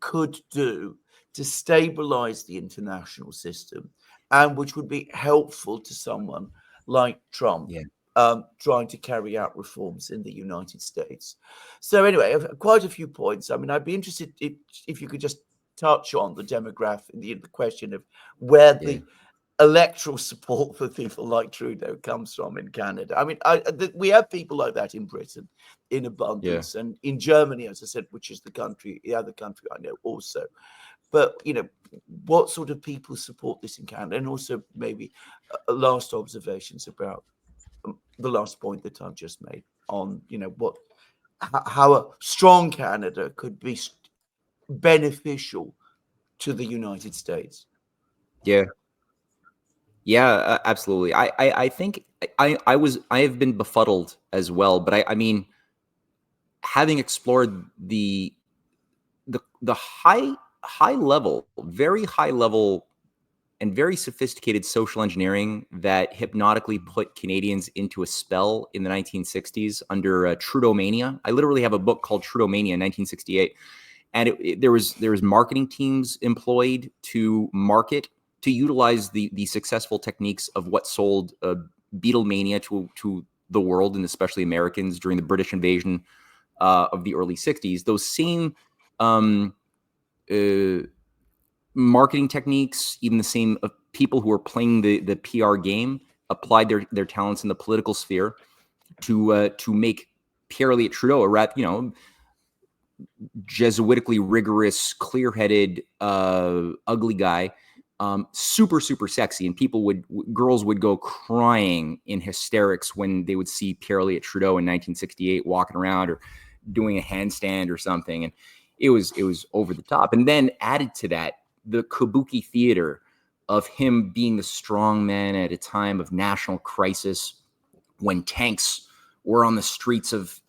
could do to stabilize the international system, and which would be helpful to someone like Trump, trying to carry out reforms in the United States. So anyway, quite a few points. I mean, I'd be interested if you could just touch on the demographic, the question of where the electoral support for people like Trudeau comes from in Canada. I mean, we have people like that in Britain in abundance, and in Germany, as I said, which is the other country I know also. But, you know, what sort of people support this in Canada? And also maybe last observations about the last point that I've just made on, you know, how a strong Canada could be beneficial to the United States. Yeah, absolutely. I think I have been befuddled as well, but I mean, having explored the high level, very high level and very sophisticated social engineering that hypnotically put Canadians into a spell in the 1960s under Trudeau mania. I literally have a book called Trudeau Mania in 1968, and there was marketing teams employed to utilize the successful techniques of what sold Beatlemania to the world, and especially Americans, during the British invasion of the early 60s. Those same marketing techniques, even the same people who were playing the PR game, applied their talents in the political sphere to make Pierre Elliott Trudeau a Jesuitically rigorous, clear-headed, ugly guy, super sexy, and girls would go crying in hysterics when they would see Pierre Elliott Trudeau in 1968 walking around or doing a handstand or something, and it was over the top. And then added to that, the kabuki theater of him being the strong man at a time of national crisis, when tanks were on the streets of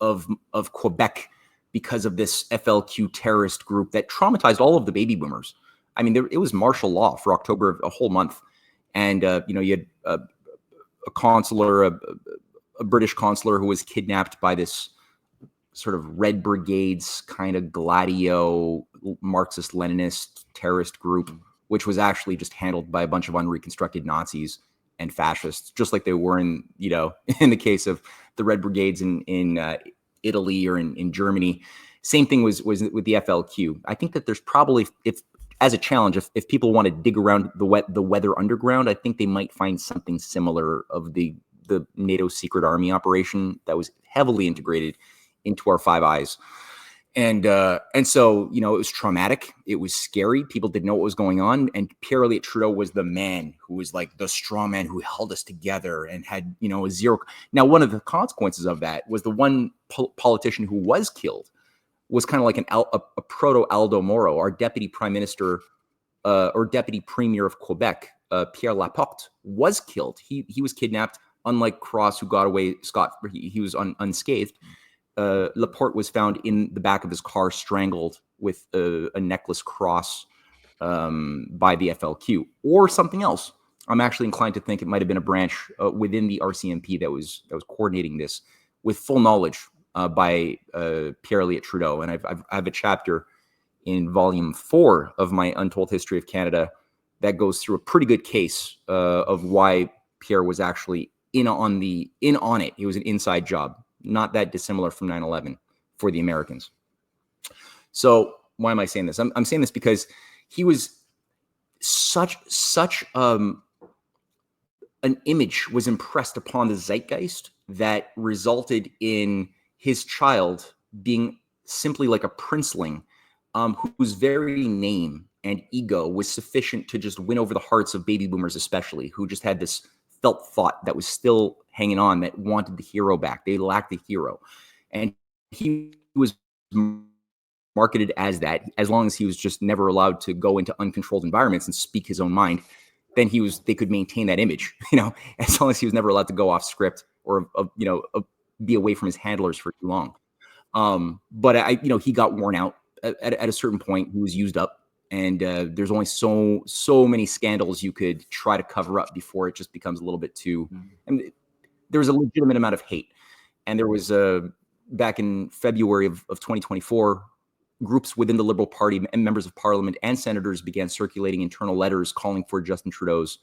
Quebec because of this FLQ terrorist group that traumatized all of the baby boomers. I mean, it was martial law for October, a whole month. And, you had a consular, a British consular who was kidnapped by this sort of Red Brigades kind of Gladio Marxist-Leninist terrorist group, which was actually just handled by a bunch of unreconstructed Nazis and fascists, just like they were in, you know, in the case of the Red Brigades in Italy or in Germany. Same thing was with the FLQ. I think that there's probably, if as a challenge, if people want to dig around the weather underground, I think they might find something similar of the NATO secret army operation that was heavily integrated into our Five Eyes. And so, you know, it was traumatic. It was scary. People didn't know what was going on. And Pierre-Elliott Trudeau was the man who was like the straw man who held us together and had, you know, a zero. Now, one of the consequences of that was the one politician who was killed was kind of like a proto Aldo Moro, our deputy prime minister or deputy premier of Quebec, Pierre Laporte, was killed. He was kidnapped. Unlike Cross, who got away he was unscathed. Laporte was found in the back of his car, strangled with a necklace cross by the FLQ or something else. I'm actually inclined to think it might have been a branch within the RCMP that was coordinating this, with full knowledge by Pierre-Elliott Trudeau. And I have a chapter in volume 4 of my Untold History of Canada that goes through a pretty good case of why Pierre was actually in on it. It was an inside job. Not that dissimilar from 9/11 for the Americans. So why am I saying this? I'm saying this because he was such an image was impressed upon the zeitgeist that resulted in his child being simply like a princeling, whose very name and ego was sufficient to just win over the hearts of baby boomers, especially, who just had this felt thought that was still hanging on, that wanted the hero back. They lacked the hero. And he was marketed as that. As long as he was just never allowed to go into uncontrolled environments and speak his own mind, then they could maintain that image, you know, as long as he was never allowed to go off script or, be away from his handlers for too long. But he got worn out at a certain point. He was used up. And there's only so many scandals you could try to cover up before it just becomes a little bit too. And there was a legitimate amount of hate, and there was back in February of 2024, groups within the Liberal Party and members of Parliament and senators began circulating internal letters calling for Justin Trudeau's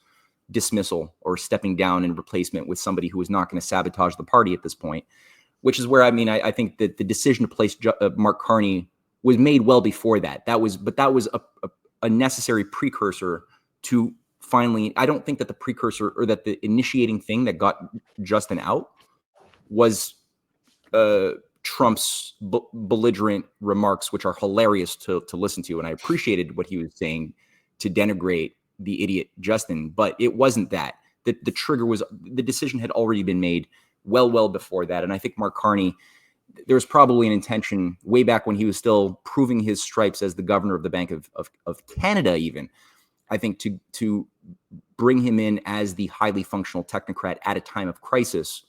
dismissal or stepping down in replacement with somebody who was not going to sabotage the party at this point. Which is where I think that the decision to place Mark Carney was made well before that. That was a necessary precursor to finally. I don't think that the precursor or that the initiating thing that got Justin out was Trump's belligerent remarks, which are hilarious to listen to. And I appreciated what he was saying to denigrate the idiot Justin, but it wasn't that. The trigger was, the decision had already been made well before that. And I think Mark Carney, there was probably an intention way back when he was still proving his stripes as the governor of the Bank of Canada, even, I think, to bring him in as the highly functional technocrat at a time of crisis,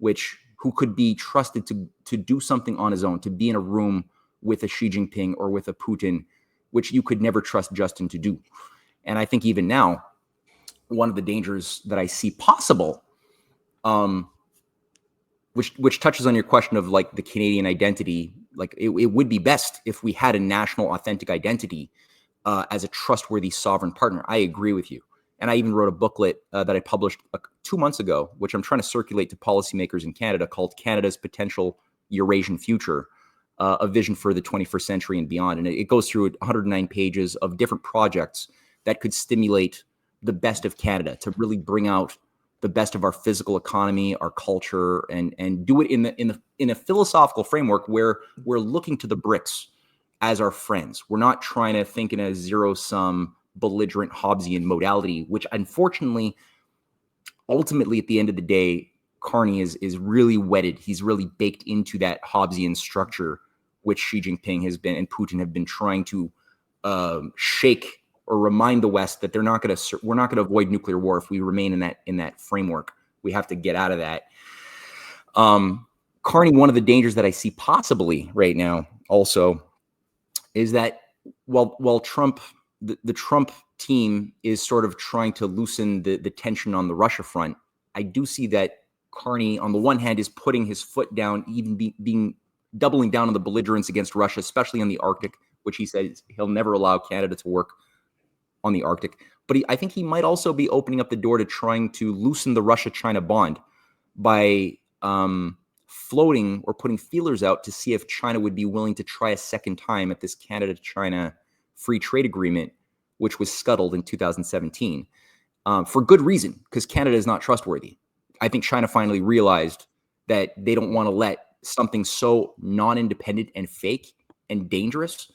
who could be trusted to do something on his own, to be in a room with a Xi Jinping or with a Putin, which you could never trust Justin to do. And I think even now, one of the dangers that I see possible, which touches on your question of like the Canadian identity, like it would be best if we had a national authentic identity as a trustworthy sovereign partner. I agree with you. And I even wrote a booklet that I published 2 months ago, which I'm trying to circulate to policymakers in Canada, called Canada's Potential Eurasian Future, a vision for the 21st century and beyond. And it goes through 109 pages of different projects that could stimulate the best of Canada, to really bring out the best of our physical economy, our culture, and do it in a philosophical framework where we're looking to the BRICS as our friends. We're not trying to think in a zero-sum, belligerent Hobbesian modality, which unfortunately, ultimately, at the end of the day, Carney is really wedded. He's really baked into that Hobbesian structure, which Xi Jinping has been and Putin have been trying to shake or remind the West that we're not going to avoid nuclear war if we remain in that framework. We have to get out of that. Carney, one of the dangers that I see possibly right now also is that while Trump, the Trump team is sort of trying to loosen the tension on the Russia front, I do see that Carney, on the one hand, is putting his foot down, even doubling down on the belligerence against Russia, especially in the Arctic, which he says he'll never allow Canada to work on the Arctic. But I think he might also be opening up the door to trying to loosen the Russia-China bond by floating or putting feelers out to see if China would be willing to try a second time at this Canada-China free trade agreement, which was scuttled in 2017, for good reason, because Canada is not trustworthy. I think China finally realized that they don't want to let something so non-independent and fake and dangerous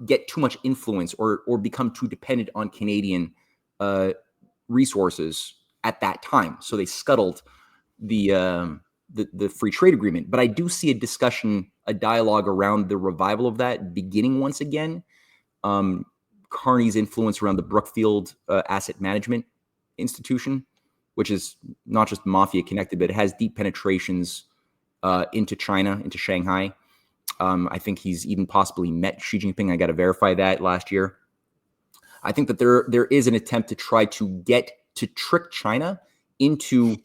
get too much influence or become too dependent on Canadian resources at that time. So they scuttled the free trade agreement. But I do see a discussion, a dialogue around the revival of that beginning once again. Carney's influence around the Brookfield asset management institution, which is not just mafia connected, but it has deep penetrations into China, into Shanghai. I think he's even possibly met Xi Jinping. I got to verify that last year. I think that there is an attempt to try to trick China into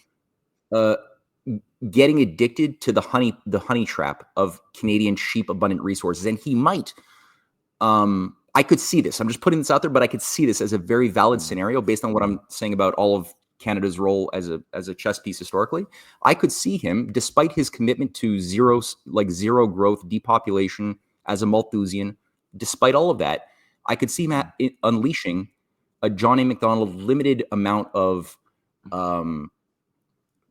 getting addicted to the honey trap of Canadian cheap abundant resources. And he might, I could see this. I'm just putting this out there, but I could see this as a very valid scenario based on what I'm saying about all of Canada's role as a chess piece historically. I could see him, despite his commitment to zero growth, depopulation as a Malthusian, despite all of that, I could see him unleashing a John A. Macdonald limited amount of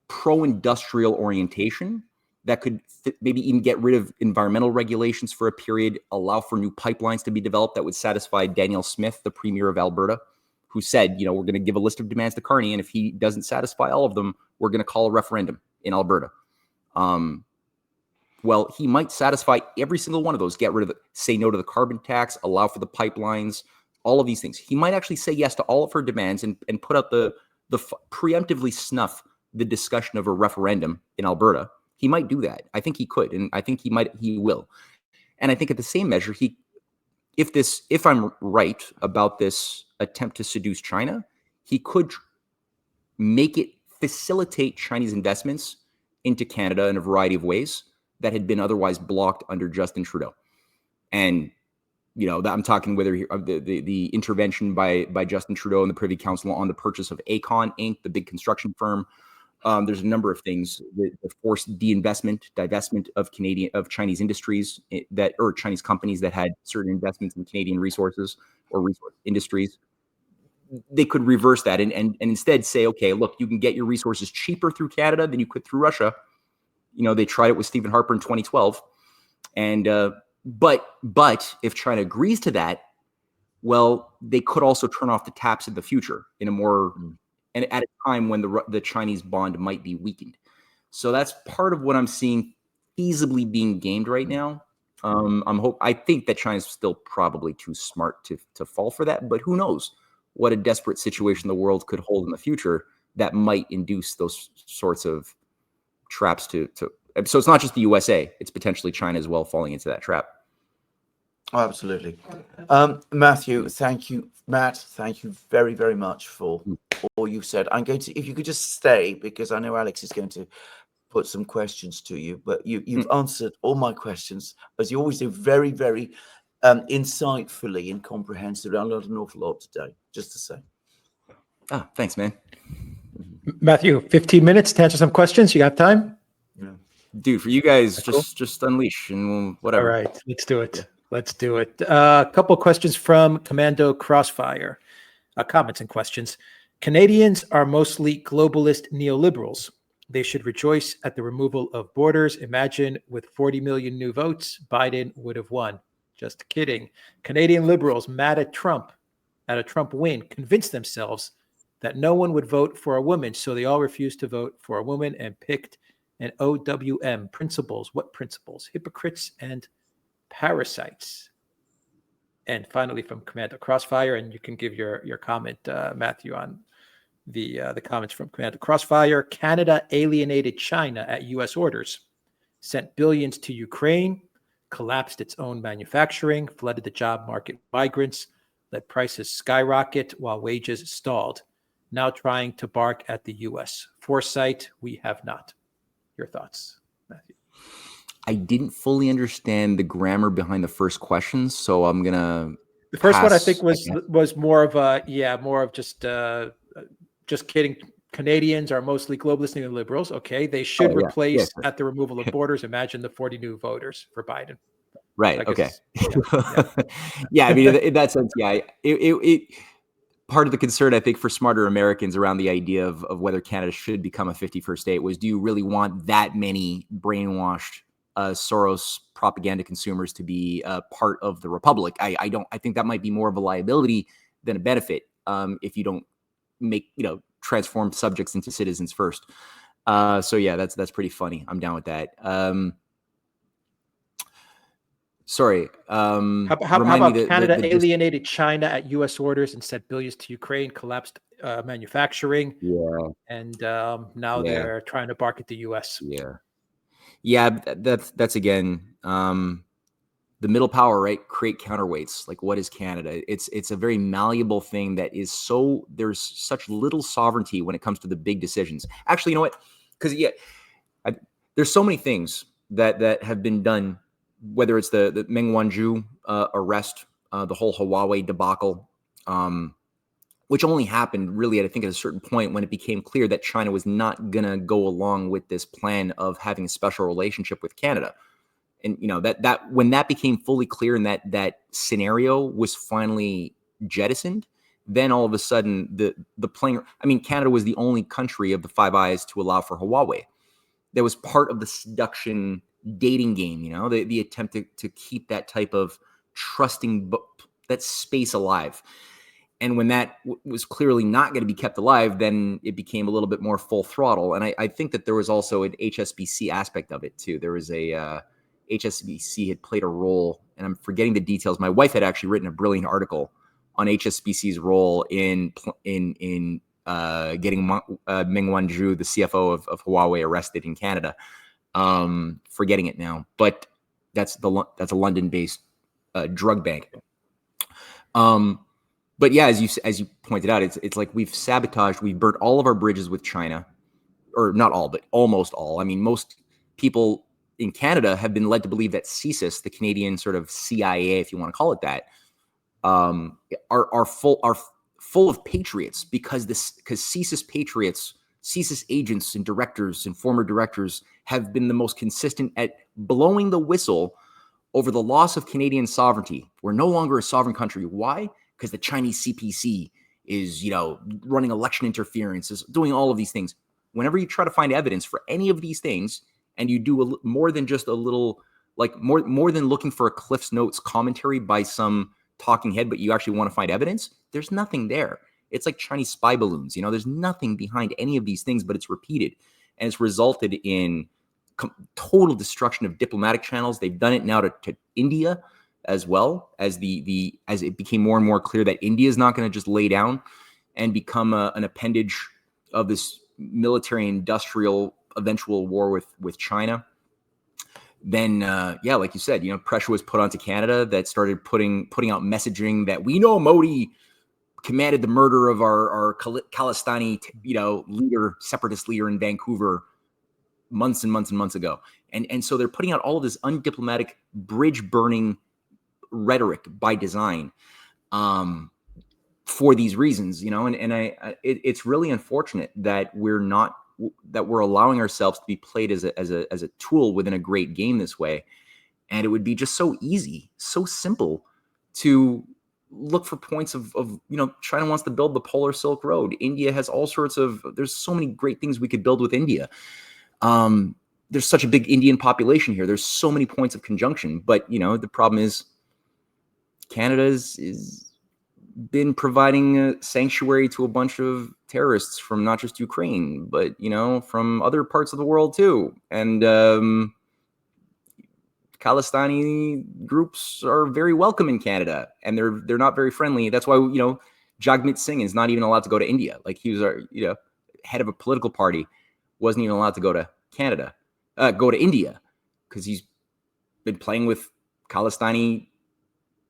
pro-industrial orientation that could maybe even get rid of environmental regulations for a period, allow for new pipelines to be developed that would satisfy Danielle Smith, the Premier of Alberta, who said, we're going to give a list of demands to Carney, and if he doesn't satisfy all of them, we're going to call a referendum in Alberta. Well, he might satisfy every single one of those, get rid of it, say no to the carbon tax, allow for the pipelines, all of these things. He might actually say yes to all of her demands and put out the preemptively snuff the discussion of a referendum in Alberta. He might do that. I think he could, and I think he will. And I think at the same measure, if I'm right about this attempt to seduce China, he could make it facilitate Chinese investments into Canada in a variety of ways that had been otherwise blocked under Justin Trudeau. And that I'm talking whether the intervention by Justin Trudeau and the Privy Council on the purchase of Aecon Inc., the big construction firm. There's a number of things, the forced divestment of Chinese industries or Chinese companies that had certain investments in Canadian resources or resource industries. They could reverse that and instead say, okay, look, you can get your resources cheaper through Canada than you could through Russia. They tried it with Stephen Harper in 2012. And but if China agrees to that, well, they could also turn off the taps in the future in a more and at a time when the Chinese bond might be weakened. So that's part of what I'm seeing feasibly being gamed right now. I think that China's still probably too smart to fall for that, but who knows what a desperate situation the world could hold in the future that might induce those sorts of traps to. So it's not just the USA; it's potentially China as well falling into that trap. Oh, absolutely. Matthew, thank you. Matt, thank you very, very much for all you've said. I'm going to, if you could just stay, because I know Alex is going to put some questions to you, but you've answered all my questions, as you always do, very, very insightfully and comprehensively. I learned an awful lot today, just to say. Ah, thanks, man. Matthew, 15 minutes to answer some questions. You got time? Yeah. Dude, for you guys, just unleash and whatever. All right, let's do it. Yeah. Let's do it. A couple of questions from Commando Crossfire. Comments and questions. Canadians are mostly globalist neoliberals. They should rejoice at the removal of borders. Imagine with 40 million new votes, Biden would have won. Just kidding. Canadian liberals mad at a Trump win, convinced themselves that no one would vote for a woman, so they all refused to vote for a woman and picked an OWM. Principles. What principles? Hypocrites and parasites. And finally, from Commander Crossfire, and you can give your comment, Matthew, on the comments from Commander Crossfire. Canada alienated China at U.S. orders, sent billions to Ukraine, collapsed its own manufacturing, flooded the job market with migrants, let prices skyrocket while wages stalled. Now trying to bark at the U.S. Foresight, we have not. Your thoughts, Matthew? I didn't fully understand the grammar behind the first question, so I'm going to The first one I pass, think was more of just kidding. Canadians are mostly globalists and liberals. Okay, they should replace sure. at the removal of borders. Imagine the 40 new voters for Biden. Right. So Okay. yeah. Yeah. I mean, in that sense, yeah. It part of the concern, I think, for smarter Americans around the idea of whether Canada should become a 51st state was, do you really want that many brainwashed Soros propaganda consumers to be part of the republic? I don't. I think that might be more of a liability than a benefit if you don't transform subjects into citizens first. So yeah, that's pretty funny. I'm down with that. Sorry. How about Canada alienated China at U.S. orders and sent billions to Ukraine, collapsed manufacturing. Yeah. And now they're trying to bark at the U.S. Yeah. That's again, the middle power, right? Create counterweights. Like, what is Canada? It's a very malleable thing that is there's such little sovereignty when it comes to the big decisions. Actually, you know what? Because there's so many things that have been done, whether it's the Meng Wanzhou arrest, the whole Huawei debacle, which only happened really, I think, at a certain point when it became clear that China was not going to go along with this plan of having a special relationship with Canada. And, that when that became fully clear and that scenario was finally jettisoned, then all of a sudden the plane, Canada was the only country of the Five Eyes to allow for Huawei. That was part of the seduction dating game, the attempt to keep that type of trusting, that space alive. And when that was clearly not going to be kept alive, then it became a little bit more full throttle. And I think that there was also an HSBC aspect of it too. There was HSBC had played a role, and I'm forgetting the details. My wife had actually written a brilliant article on HSBC's role in getting Meng Wanzhou, the CFO of Huawei, arrested in Canada. Forgetting it now, but that's a London-based drug bank. But yeah, as you pointed out, it's like we've burnt all of our bridges with China, or not all, but almost all. Most people in Canada have been led to believe that CSIS, the Canadian sort of CIA, if you want to call it that, are full of patriots because CSIS agents and directors and former directors have been the most consistent at blowing the whistle over the loss of Canadian sovereignty. We're no longer a sovereign country. Why? Because the Chinese CPC is, running election interference, is doing all of these things. Whenever you try to find evidence for any of these things, and you do more than just a little, like more than looking for a Cliff's Notes commentary by some talking head, but you actually want to find evidence, there's nothing there. It's like Chinese spy balloons. There's nothing behind any of these things, but it's repeated. And it's resulted in total destruction of diplomatic channels. They've done it now to India as well, as as it became more and more clear that India is not going to just lay down and become an appendage of this military industrial eventual war with China. Then, like you said, pressure was put onto Canada that started putting out messaging that we know Modi commanded the murder of our Khalistani, separatist leader in Vancouver months and months and months ago. And so they're putting out all of this undiplomatic bridge burning rhetoric by design for these reasons, it's really unfortunate that we're allowing ourselves to be played as a tool within a great game this way. And it would be just so easy, so simple to look for points of China wants to build the Polar Silk Road. India has all sorts of, there's so many great things we could build with India. There's such a big Indian population here. There's so many points of conjunction, but the problem is Canada is been providing a sanctuary to a bunch of terrorists from not just Ukraine, but from other parts of the world too. And Khalistani groups are very welcome in Canada, and they're not very friendly. That's why Jagmeet Singh is not even allowed to go to India. Like, he was our head of a political party, wasn't even allowed to go to India, because he's been playing with Khalistani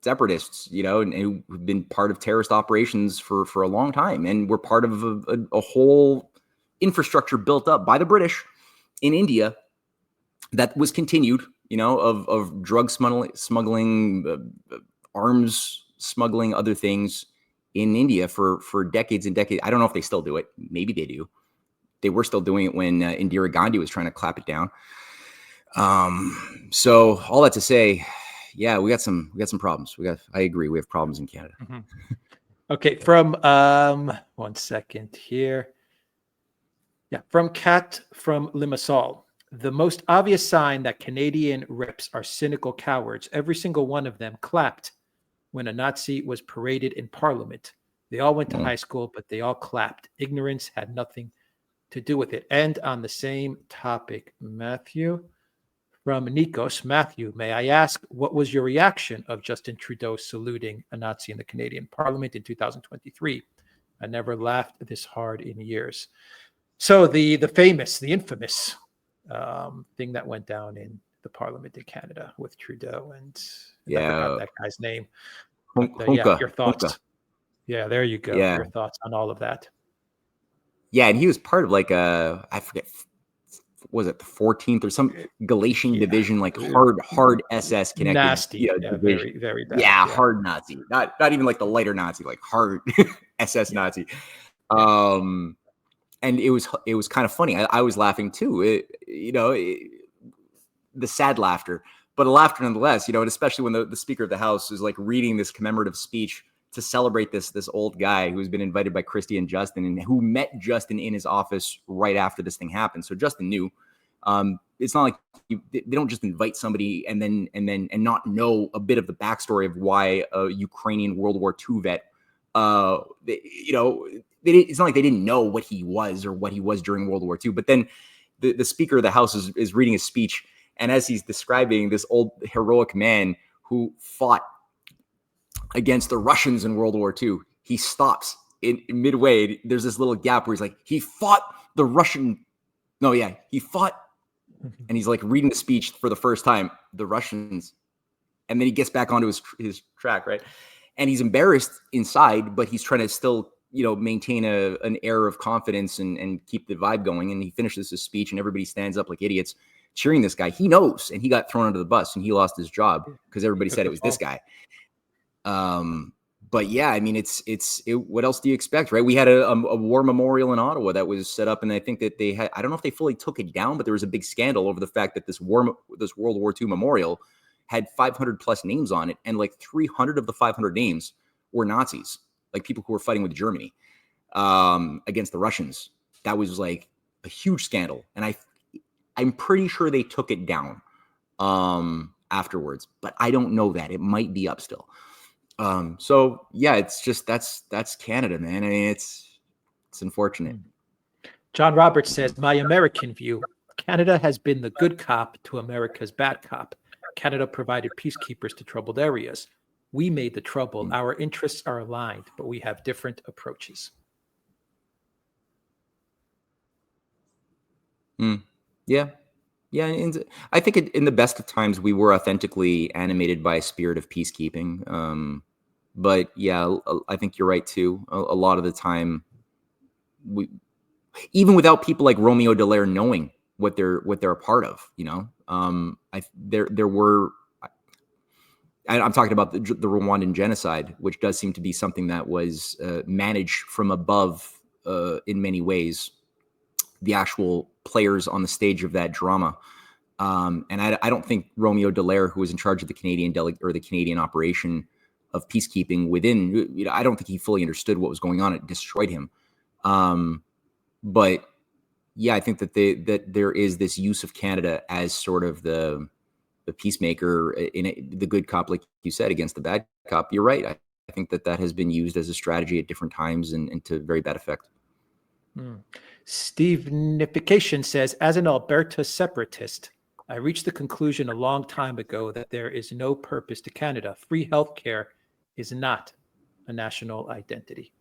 separatists, and who've been part of terrorist operations for a long time, and were part of a whole infrastructure built up by the British in India that was continued, of drug smuggling, arms smuggling other things in India for decades and decades. I don't know if they still do it. Maybe they do. They were still doing it when Indira Gandhi was trying to clap it down. So all that to say, yeah, we got some problems. I agree. We have problems in Canada. Mm-hmm. Okay. From, 1 second here. Yeah. From Kat from Limassol. The most obvious sign that Canadian reps are cynical cowards. Every single one of them clapped when a Nazi was paraded in Parliament. They all went to high school, but they all clapped. Ignorance had nothing to do with it. And on the same topic, Matthew from Nikos. Matthew, may I ask, what was your reaction of Justin Trudeau saluting a Nazi in the Canadian Parliament in 2023? I never laughed this hard in years. So the infamous thing that went down in the Parliament in Canada with Trudeau and I forgot that guy's name. But, yeah, your thoughts. Hunka. Yeah, there you go. Yeah. Your thoughts on all of that. Yeah, and he was part of like I forget, was it the 14th or some Galatian division, like hard SS connected. Nasty, very, very bad. Yeah, hard Nazi, not even like the lighter Nazi, like hard SS Nazi. And it was kind of funny. I was laughing too. The sad laughter, but a laughter nonetheless. And especially when the Speaker of the House is like reading this commemorative speech to celebrate this old guy who's been invited by Christie and Justin, and who met Justin in his office right after this thing happened. So Justin knew. It's not like they don't just invite somebody and not know a bit of the backstory of why a Ukrainian World War II vet. It's not like they didn't know what he was or what he was during World War II. But then the Speaker of the House is reading his speech, and as he's describing this old heroic man who fought against the Russians in World War II, he stops in midway. There's this little gap where he's like, he fought the Russian. No, yeah, he fought. And he's like reading the speech for the first time, the Russians. And then he gets back onto his track, right? And he's embarrassed inside, but he's trying to still, maintain an air of confidence and keep the vibe going. And he finishes his speech, and everybody stands up like idiots cheering this guy. He knows, and he got thrown under the bus, and he lost his job because everybody said it was this guy. But yeah, I mean, what else do you expect, right? We had a war memorial in Ottawa that was set up, and I think that I don't know if they fully took it down, but there was a big scandal over the fact that this World War II memorial had 500 plus names on it, and like 300 of the 500 names were Nazis, like people who were fighting with Germany against the Russians. That was like a huge scandal, and I'm pretty sure they took it down afterwards, but I don't know that. It might be up still. So yeah, it's just that's Canada, man. I mean, it's unfortunate. John Roberts says, my American view, Canada has been the good cop to America's bad cop. Canada provided peacekeepers to troubled areas. We made the trouble. Our interests are aligned, but we have different approaches. Yeah. And I think in the best of times, we were authentically animated by a spirit of peacekeeping. But yeah, I think you're right too. A lot of the time, even without people like Romeo Dallaire knowing what they're a part of, there were. I'm talking about the Rwandan genocide, which does seem to be something that was managed from above in many ways. The actual players on the stage of that drama. And I don't think Romeo Dallaire, who was in charge of the Canadian the Canadian operation of peacekeeping within, I don't think he fully understood what was going on. It destroyed him. But yeah, I think that there is this use of Canada as sort of the peacemaker the good cop, like you said, against the bad cop. You're right. I think that has been used as a strategy at different times and to very bad effect. Stevenification says, as an Alberta separatist, I reached the conclusion a long time ago that there is no purpose to Canada. Free healthcare is not a national identity.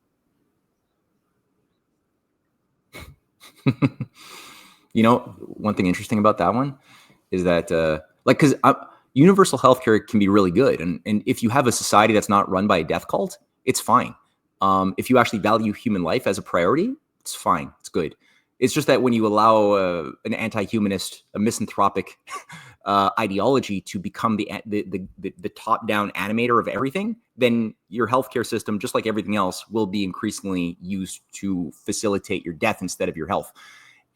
One thing interesting about that one is that, because universal healthcare can be really good. And if you have a society that's not run by a death cult, it's fine. If you actually value human life as a priority, it's fine. It's good. It's just that when you allow an anti-humanist, a misanthropic ideology to become the top-down animator of everything, then your healthcare system, just like everything else, will be increasingly used to facilitate your death instead of your health.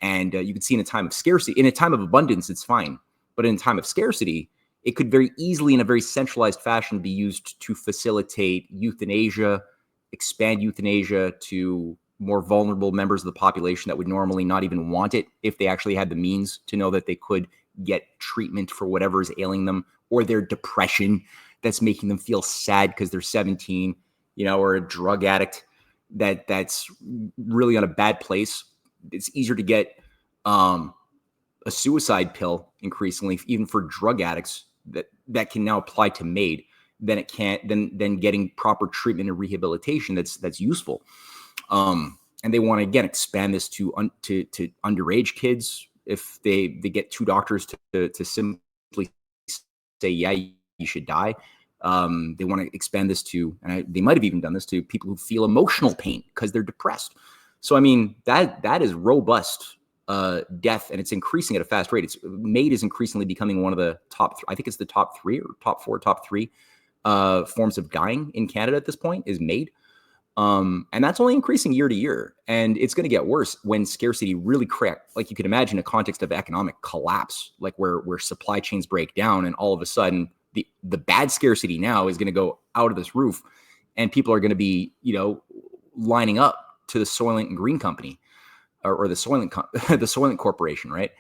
And you can see in a time of scarcity, in a time of abundance, it's fine. But in a time of scarcity, it could very easily, in a very centralized fashion, be used to facilitate euthanasia, expand euthanasia to more vulnerable members of the population that would normally not even want it if they actually had the means to know that they could get treatment for whatever is ailing them, or their depression that's making them feel sad because they're 17, or a drug addict that's really on a bad place. It's easier to get a suicide pill increasingly, even for drug addicts that can now apply to MAID than getting proper treatment and rehabilitation that's useful. And they want to again expand this to underage kids. If they get two doctors to simply say, yeah, you should die. They want to expand this to, and they might have even done this to people who feel emotional pain because they're depressed. So, I mean, that is robust death, and it's increasing at a fast rate. MAID is increasingly becoming one of the I think it's the top 3 or top 4, top 3 forms of dying in Canada at this point is MAID. And that's only increasing year to year. And it's going to get worse when scarcity really cracks. Like you could imagine a context of economic collapse, like where supply chains break down, and all of a sudden the bad scarcity now is going to go out of this roof, and people are going to be, lining up to the Soylent and Green Company or the Soylent Corporation, right?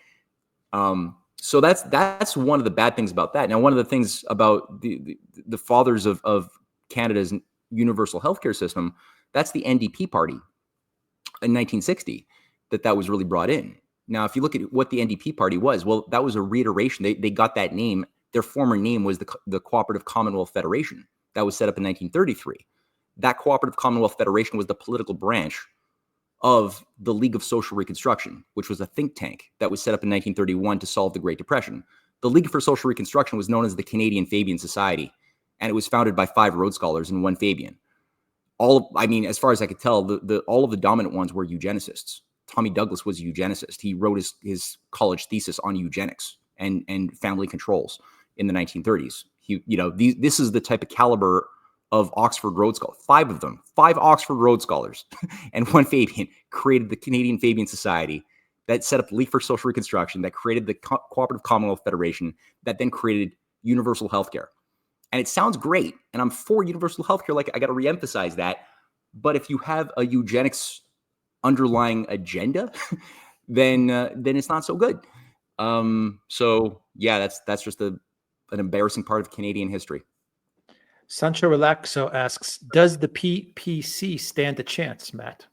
So that's one of the bad things about that. Now, one of the things about the fathers of Canada's universal healthcare system, that's the NDP party in 1960 that was really brought in. Now, if you look at what the NDP party was, well, that was a reiteration. They got that name. Their former name was the Cooperative Commonwealth Federation. That was set up in 1933. That Cooperative Commonwealth Federation was the political branch of the League of Social Reconstruction, which was a think tank that was set up in 1931 to solve the Great Depression. The League for Social Reconstruction was known as the Canadian Fabian Society, and it was founded by 5 Rhodes Scholars and 1 Fabian. As far as I could tell, all of the dominant ones were eugenicists. Tommy Douglas was a eugenicist. He wrote his college thesis on eugenics and family controls in the 1930s. This is the type of caliber of Oxford Rhodes Scholars. 5 of them, 5 Oxford Rhodes Scholars and 1 Fabian created the Canadian Fabian Society that set up the League for Social Reconstruction, that created the Cooperative Commonwealth Federation, that then created universal healthcare. And it sounds great, and I'm for universal healthcare. Like, I got to reemphasize that. But if you have a eugenics underlying agenda, then it's not so good. So yeah, that's just an embarrassing part of Canadian history. Sancho Relaxo asks, does the PPC stand a chance, Matt?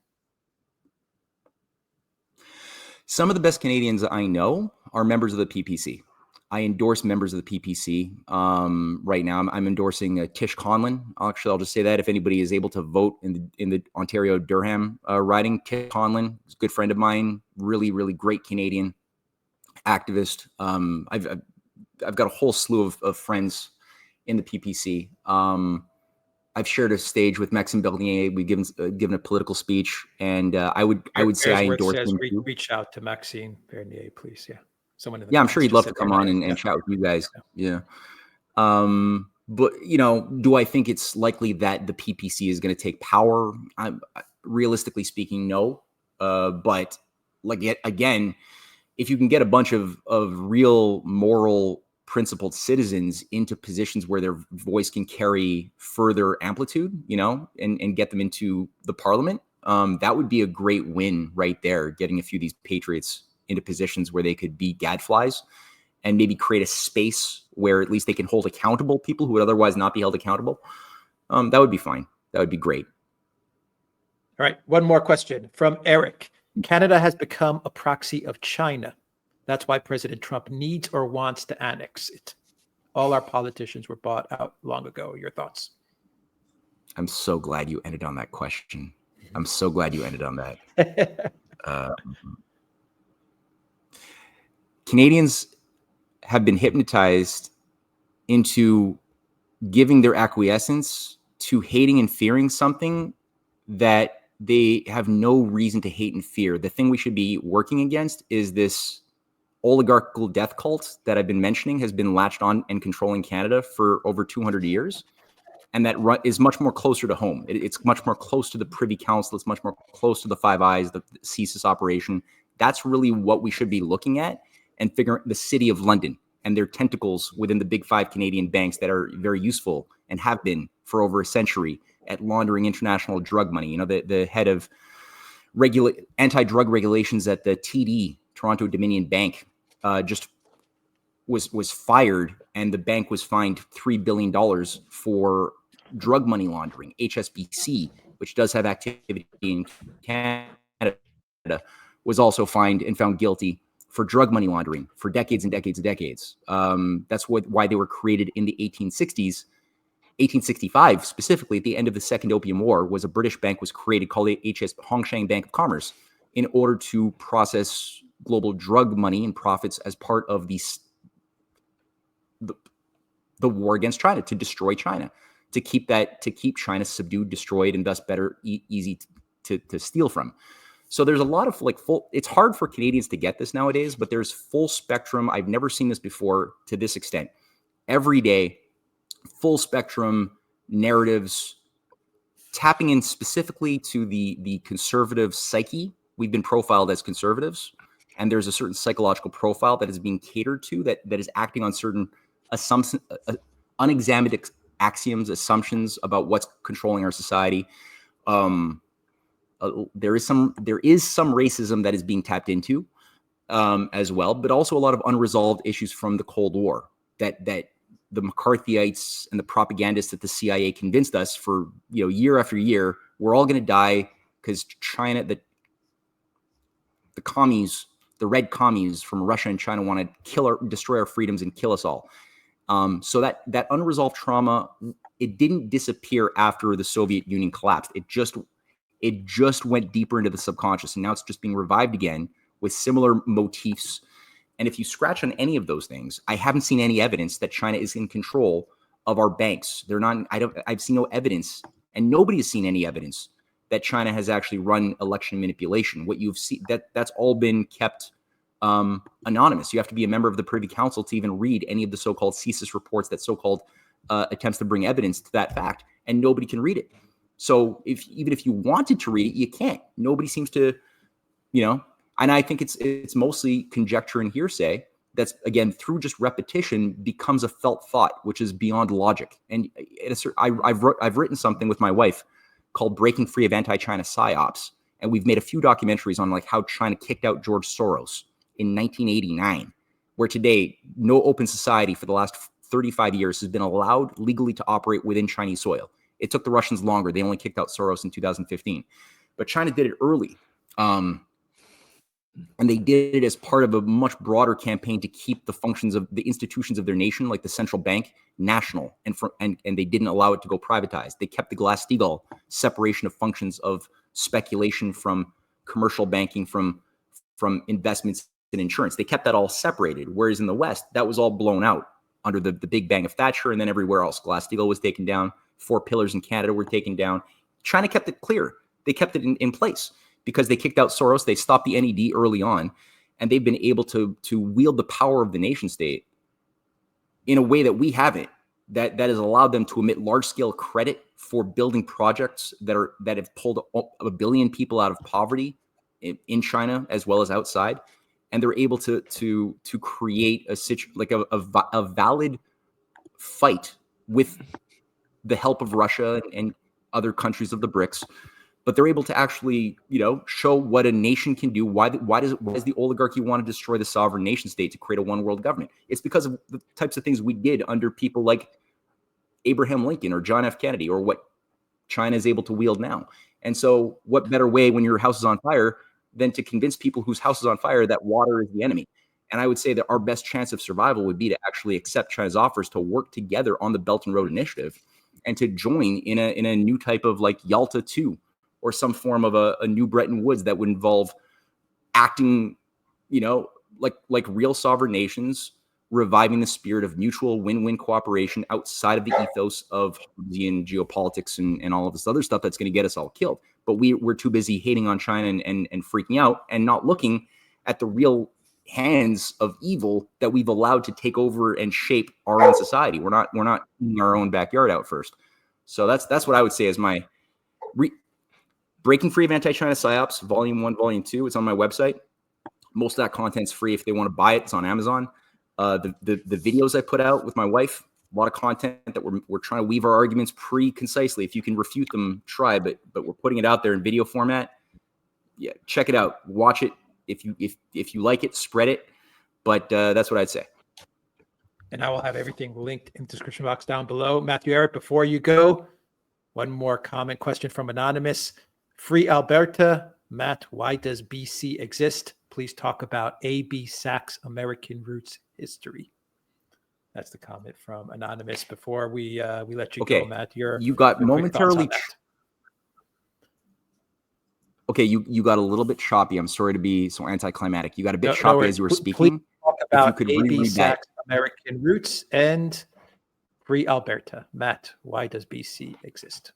Some of the best Canadians I know are members of the PPC. I endorse members of the PPC. Right now, I'm endorsing Tish Conlon. Actually, I'll just say that if anybody is able to vote in the Ontario Durham riding, Tish Conlon is a good friend of mine. Really, really great Canadian activist. I've got a whole slew of friends in the PPC. I've shared a stage with Maxime Bernier. We've given a political speech, and I would say I endorse him. Reach out to Maxime Bernier, please. Yeah. Someone in the I'm sure he'd love to come on and chat with you guys. Yeah. But, do I think it's likely that the PPC is going to take power? Realistically speaking, no. But again, if you can get a bunch of real moral principled citizens into positions where their voice can carry further amplitude, and get them into the parliament, that would be a great win right there, getting a few of these patriots into positions where they could be gadflies and maybe create a space where at least they can hold accountable people who would otherwise not be held accountable. That would be fine. That would be great. All right. One more question from Eric. Canada has become a proxy of China. That's why President Trump needs or wants to annex it. All our politicians were bought out long ago. Your thoughts? I'm so glad you ended on that question. I'm so glad you ended on that. Canadians have been hypnotized into giving their acquiescence to hating and fearing something that they have no reason to hate and fear. The thing we should be working against is this oligarchical death cult that I've been mentioning has been latched on and controlling Canada for over 200 years. And that is much more closer to home. It's much more close to the Privy Council. It's much more close to the Five Eyes, the CSIS operation. That's really what we should be looking at and figuring the City of London and their tentacles within the big five Canadian banks that are very useful and have been for over a century at laundering international drug money. You know, the head of anti-drug regulations at the TD, Toronto Dominion Bank, just was fired, and the bank was fined $3 billion for drug money laundering. HSBC, which does have activity in Canada, was also fined and found guilty for drug money laundering for decades and decades and decades. That's why they were created in the 1860s. 1865, specifically at the end of the Second Opium War, was a British bank was created called the Hongsheng Bank of Commerce in order to process global drug money and profits as part of the war against China, to destroy China, to keep China subdued, destroyed, and thus better, easy to steal from. So there's a lot of it's hard for Canadians to get this nowadays, but there's full spectrum. I've never seen this before to this extent. Every day, full spectrum narratives tapping in specifically to the conservative psyche. We've been profiled as conservatives, and there's a certain psychological profile that is being catered to that is acting on certain assumptions, unexamined axioms, assumptions about what's controlling our society. There is some racism that is being tapped into as well, but also a lot of unresolved issues from the Cold War that the McCarthyites and the propagandists at the CIA convinced us for year after year we're all going to die because China, the commies, the red commies from Russia and China want to destroy our freedoms and kill us all. So that unresolved trauma, it didn't disappear after the Soviet Union collapsed. It just went deeper into the subconscious, and now it's just being revived again with similar motifs. And if you scratch on any of those things, I haven't seen any evidence that China is in control of our banks. They're not. I've seen no evidence, and nobody has seen any evidence that China has actually run election manipulation. What you've seen, that's all been kept anonymous. You have to be a member of the Privy Council to even read any of the so-called CSIS reports, that so-called attempts to bring evidence to that fact, and nobody can read it. So even if you wanted to read it, you can't. Nobody seems to, and I think it's mostly conjecture and hearsay that's, again, through just repetition, becomes a felt thought, which is beyond logic. And I've written something with my wife called Breaking Free of Anti-China Psyops. And we've made a few documentaries on how China kicked out George Soros in 1989, where today no open society for the last 35 years has been allowed legally to operate within Chinese soil. It took the Russians longer. They only kicked out Soros in 2015. But China did it early. And they did it as part of a much broader campaign to keep the functions of the institutions of their nation, like the central bank, national, and they didn't allow it to go privatized. They kept the Glass-Steagall separation of functions of speculation from commercial banking, from investments and insurance. They kept that all separated, whereas in the West, that was all blown out under the Big Bang of Thatcher, and then everywhere else. Glass-Steagall was taken down. 4 pillars in Canada were taken down. China kept it clear. They kept it in place because they kicked out Soros. They stopped the NED early on, and they've been able to wield the power of the nation state in a way that we haven't. That has allowed them to emit large-scale credit for building projects that have pulled 1 billion people out of poverty in China as well as outside, and they're able to create a valid fight with the help of Russia and other countries of the BRICS, but they're able to actually, show what a nation can do. Why does the oligarchy want to destroy the sovereign nation state to create a one world government? It's because of the types of things we did under people like Abraham Lincoln or John F. Kennedy, or what China is able to wield now. And so what better way when your house is on fire than to convince people whose house is on fire that water is the enemy? And I would say that our best chance of survival would be to actually accept China's offers to work together on the Belt and Road Initiative and to join in a new type of Yalta II, or some form of a new Bretton Woods that would involve acting, like real sovereign nations, reviving the spirit of mutual win-win cooperation outside of the ethos of Hobbesian geopolitics and all of this other stuff that's going to get us all killed. But we're too busy hating on China and freaking out and not looking at the real hands of evil that we've allowed to take over and shape our own society. We're not cleaning our own backyard out first. So that's what I would say is my Breaking Free of Anti-China Psyops, Volume 1, Volume 2. It's on my website. Most of that content's free. If they want to buy it, it's on Amazon. The videos I put out with my wife, a lot of content that we're trying to weave our arguments pretty concisely. If you can refute them, try, but we're putting it out there in video format. Yeah, check it out. Watch it. If you like it, spread it. But that's what I'd say. And I will have everything linked in the description box down below. Matthew Eric, before you go, one more comment question from Anonymous. Free Alberta. Matt, why does BC exist? Please talk about A.B. Sachs' American Roots history. That's the comment from Anonymous. Before we let you go, Matt, you got momentarily. Okay, you got a little bit choppy. I'm sorry to be so anticlimactic. You got a bit choppy as you were speaking. Talk about A.B. Sachs' American Roots and Free Alberta. Matt, why does BC exist?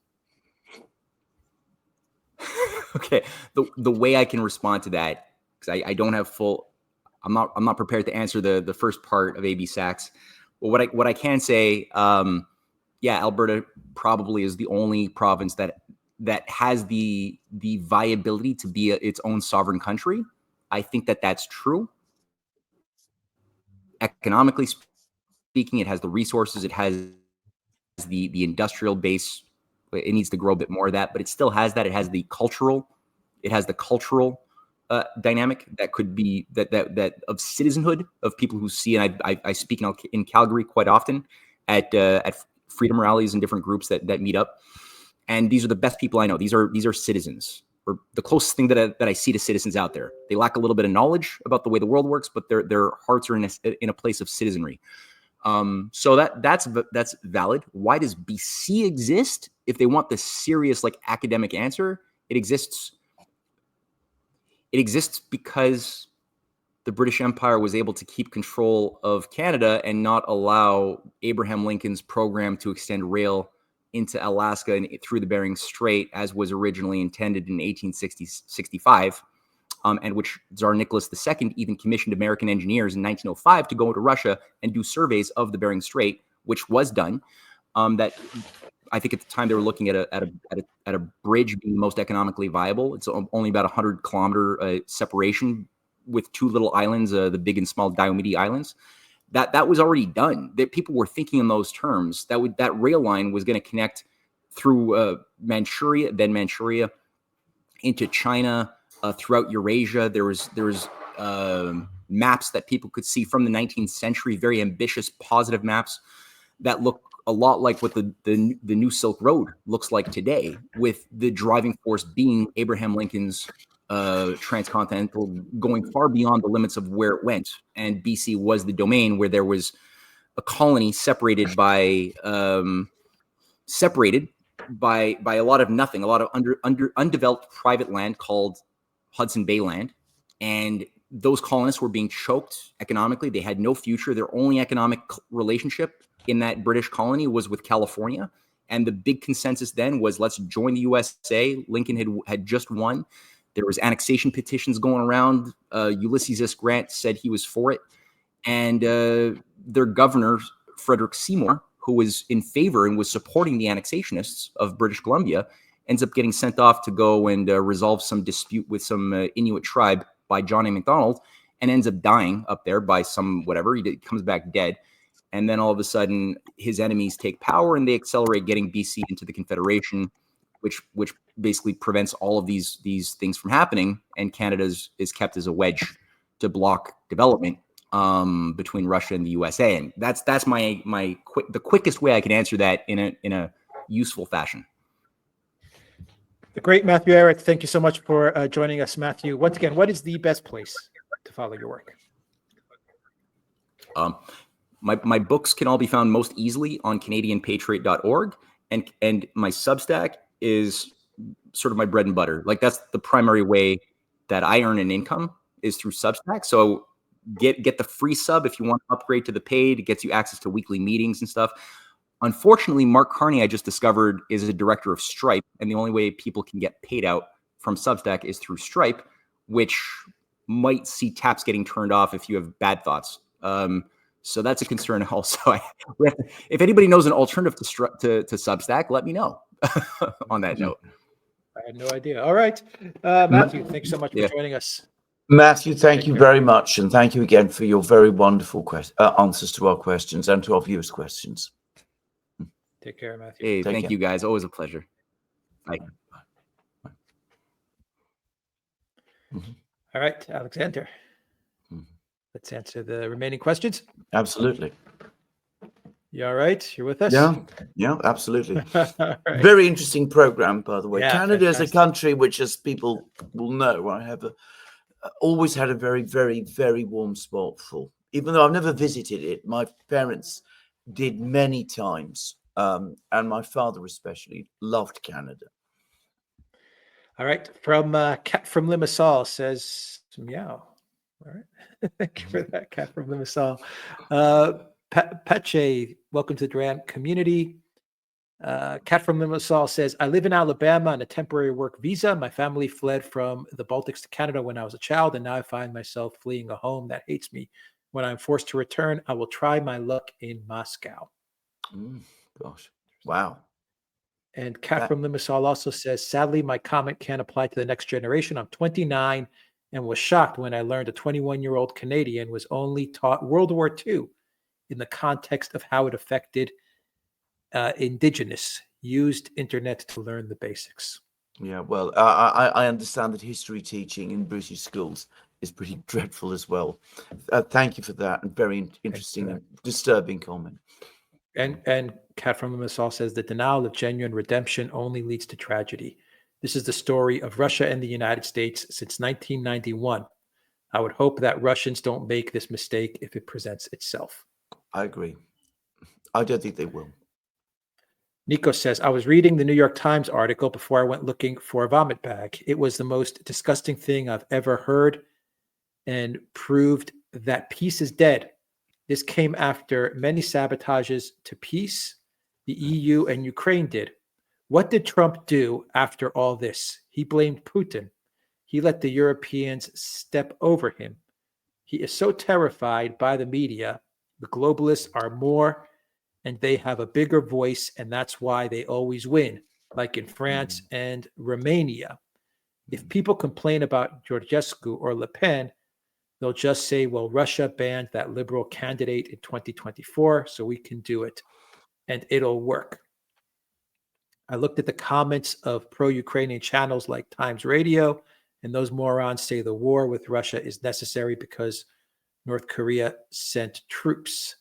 Okay, the way I can respond to that, because I don't have full, I'm not prepared to answer the first part of A.B. Sachs. Well, what I can say, Alberta probably is the only province that has the viability to be its own sovereign country. I think that's true. Economically speaking, it has the resources, it has the industrial base. It needs to grow a bit more of that, but it still has that. It has the cultural dynamic that could be that of citizenhood, of people who see, and I speak in Calgary quite often at freedom rallies and different groups that meet up. And these are the best people I know. These are citizens, or the closest thing that I see to citizens out there. They lack a little bit of knowledge about the way the world works, but their hearts are in a place of citizenry. So that's valid. Why does BC exist? If they want the serious academic answer, it exists because the British Empire was able to keep control of Canada and not allow Abraham Lincoln's program to extend rail into Alaska and through the Bering Strait, as was originally intended in 1865, and which Tsar Nicholas II even commissioned American engineers in 1905 to go to Russia and do surveys of the Bering Strait, which was done. That I think at the time they were looking at a bridge being the most economically viable. It's only about 100-kilometer separation with two little islands, the Big and Small Diomede Islands. That was already done. That people were thinking in those terms. That rail line was going to connect through Manchuria into China, throughout Eurasia. There was maps that people could see from the 19th century, very ambitious, positive maps that look a lot like what the new Silk Road looks like today, with the driving force being Abraham Lincoln's transcontinental, going far beyond the limits of where it went. And BC was the domain where there was a colony separated by a lot of nothing, a lot of undeveloped private land called Hudson Bay land. And those colonists were being choked economically. They had no future. Their only economic relationship in that British colony was with California. And the big consensus then was, let's join the USA. Lincoln had just won. There was annexation petitions going around. Ulysses S. Grant said he was for it. And their governor, Frederick Seymour, who was in favor and was supporting the annexationists of British Columbia, ends up getting sent off to go and resolve some dispute with some Inuit tribe by John A. Macdonald, and ends up dying up there by some whatever. He comes back dead. And then all of a sudden, his enemies take power and they accelerate getting BC into the Confederation, which basically prevents all of these things from happening. And Canada is kept as a wedge to block development between Russia and the USA. And that's the quickest way I can answer that in a useful fashion. The great Matthew Eric, thank you so much for joining us, Matthew. Once again, what is the best place to follow your work? My books can all be found most easily on CanadianPatriot.org, and my Substack is sort of my bread and butter. Like, that's the primary way that I earn an income, is through Substack. So get the free sub if you want to upgrade to the paid. It gets you access to weekly meetings and stuff. Unfortunately, Mark Carney, I just discovered, is a director of Stripe, and the only way people can get paid out from Substack is through Stripe, which might see taps getting turned off if you have bad thoughts. So that's a concern also. If anybody knows an alternative to Substack, let me know on that note. I had no idea. All right. Matthew, thanks so much for joining us. Matthew, thank you very much. And thank you again for your very wonderful answers to our questions and to our viewers' questions. Take care, Matthew. Hey, thank you, guys. Always a pleasure. Bye. All right, Alexander. Let's answer the remaining questions. Absolutely. You all right? You're with us? Yeah, absolutely. Right. Very interesting program, by the way. Yeah, Canada fantastic. is a country which, as people will know, I have always had a very, very, very warm spot for. Even though I've never visited it, my parents did many times, and my father especially loved Canada. All right. From Cat from Limassol says, meow. All right. Thank you for that, Cat from Limassol. Pache, welcome to the Duran community. Cat from Limassol says, I live in Alabama on a temporary work visa. My family fled from the Baltics to Canada when I was a child, and now I find myself fleeing a home that hates me. When I'm forced to return, I will try my luck in Moscow. Gosh. Wow. And Cat from Limassol also says, sadly, my comment can't apply to the next generation. I'm 29 and was shocked when I learned a 21-year-old Canadian was only taught World War II in the context of how it affected Indigenous, used internet to learn the basics. Yeah, well, I understand that history teaching in British schools is pretty dreadful as well. Thank you for that, and very interesting and disturbing comment. And Cat from Limassol says the denial of genuine redemption only leads to tragedy. This is the story of Russia and the United States since 1991. I would hope that Russians don't make this mistake if it presents itself. I agree. I don't think they will. Nico says, I was reading the New York Times article before I went looking for a vomit bag. It was the most disgusting thing I've ever heard and proved that peace is dead. This came after many sabotages to peace the EU and Ukraine did. What did Trump do after all this? He blamed Putin. He let the Europeans step over him. He is so terrified by the media. The globalists are more, and they have a bigger voice, and that's why they always win, like in France and Romania. If people complain about Georgescu or Le Pen, they'll just say, well, Russia banned that liberal candidate in 2024, so we can do it, and it'll work. I looked at the comments of pro-Ukrainian channels like Times Radio, and those morons say the war with Russia is necessary because North Korea sent troops.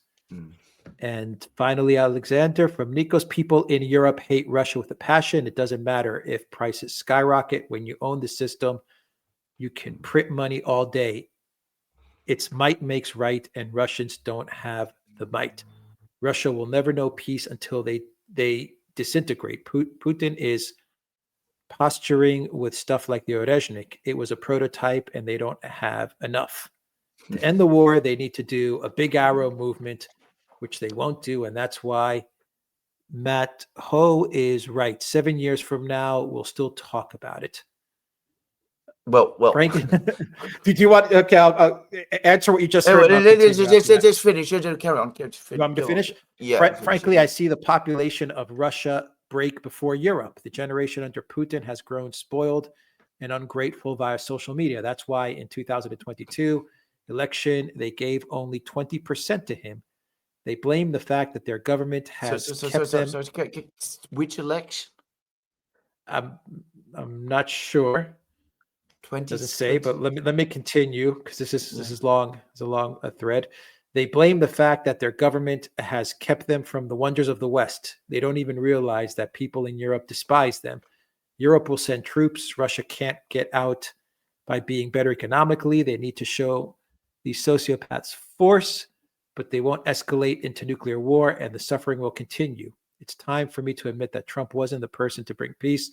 And finally, Alexander from Nico's, people in Europe hate Russia with a passion. It doesn't matter if prices skyrocket. When you own the system, you can print money all day. It's might makes right, and Russians don't have the might. Russia will never know peace until they disintegrate. Putin is posturing with stuff like the Orezhnik. It was a prototype, and they don't have enough. To end the war, they need to do a big arrow movement, which they won't do, and that's why Matt Ho is right. 7 years from now, we'll still talk about it. Well. Frank, did you want? Okay, I'll answer what you just heard. Just finish. Carry on. You want me to finish? Yeah. Frankly, I see the population of Russia break before Europe. The generation under Putin has grown spoiled and ungrateful via social media. That's why in 2022 election, they gave only 20% to him. They blame the fact that their government has kept them. Which election? I'm not sure. 20 doesn't say, but let me continue because this is long. It's a long thread. They blame the fact that their government has kept them from the wonders of the West. They don't even realize that people in Europe despise them. Europe will send troops. Russia can't get out by being better economically. They need to show these sociopaths force, but they won't escalate into nuclear war, and the suffering will continue. It's time for me to admit that Trump wasn't the person to bring peace.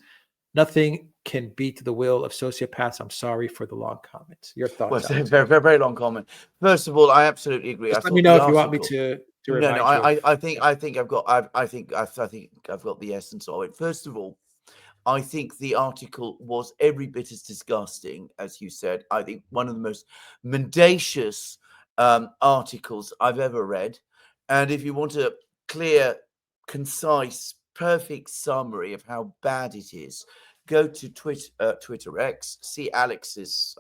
Nothing can beat the will of sociopaths. I'm sorry for the long comments. Your thoughts? Well, very, very, very long comment. First of all, I absolutely agree. Just let me know if you want me to remind you. I think I've got the essence of it. First of all, I think the article was every bit as disgusting as you said. I think one of the most mendacious articles I've ever read. And if you want a clear, concise, perfect summary of how bad it is, go to Twitter X, see Alex's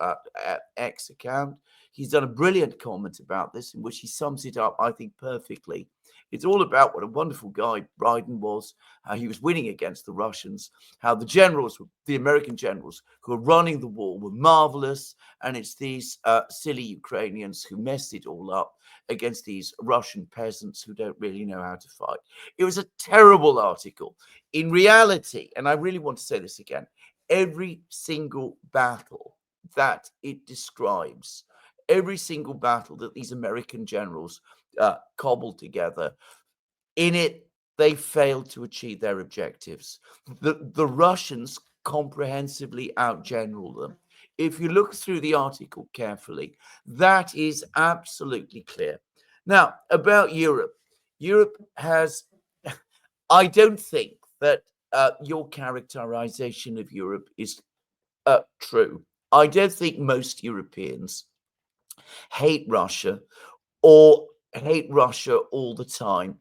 X account. He's done a brilliant comment about this in which he sums it up, I think, perfectly. It's all about what a wonderful guy Biden was, how he was winning against the Russians, how the generals, the American generals who were running the war were marvelous, and it's these silly Ukrainians who messed it all up against these Russian peasants who don't really know how to fight. It was a terrible article. In reality, and I really want to say this again, every single battle that it describes, every single battle that these American generals cobbled together, in it, they failed to achieve their objectives. The Russians comprehensively outgeneral them. If you look through the article carefully, that is absolutely clear. Now, about Europe. Europe has, I don't think that your characterization of Europe is true. I don't think most Europeans hate Russia or hate Russia all the time.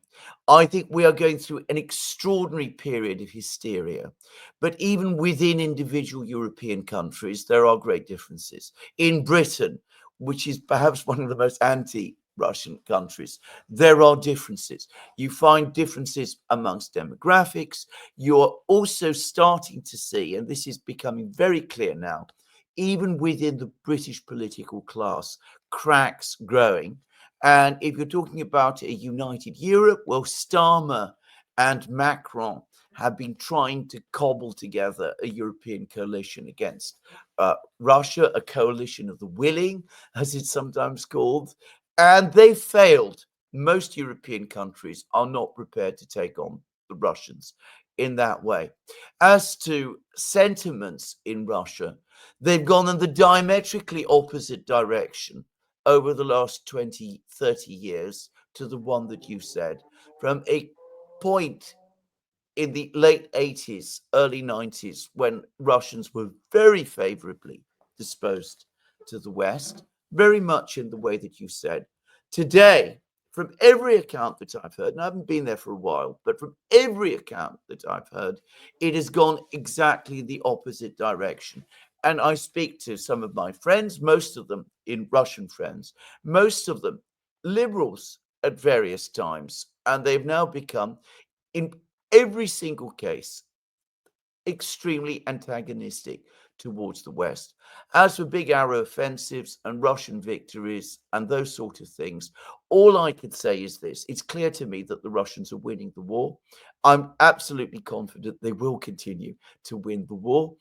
I think we are going through an extraordinary period of hysteria. But even within individual European countries, there are great differences. In Britain, which is perhaps one of the most anti-Russian countries, there are differences. You find differences amongst demographics. You're also starting to see, and this is becoming very clear now, even within the British political class, cracks growing. And if you're talking about a united Europe, well, Starmer and Macron have been trying to cobble together a European coalition against Russia, a coalition of the willing, as it's sometimes called, and they failed. Most European countries are not prepared to take on the Russians in that way. As to sentiments in Russia, they've gone in the diametrically opposite direction over the last 20, 30 years to the one that you said, from a point in the late 80s, early 90s, when Russians were very favorably disposed to the West, very much in the way that you said. Today, from every account that I've heard, and I haven't been there for a while, but from every account that I've heard, it has gone exactly the opposite direction. And I speak to some of my friends, most of them in Russian friends, most of them liberals at various times. And they've now become, in every single case, extremely antagonistic towards the West. As for big arrow offensives and Russian victories and those sort of things, all I can say is this. It's clear to me that the Russians are winning the war. I'm absolutely confident they will continue to win the war.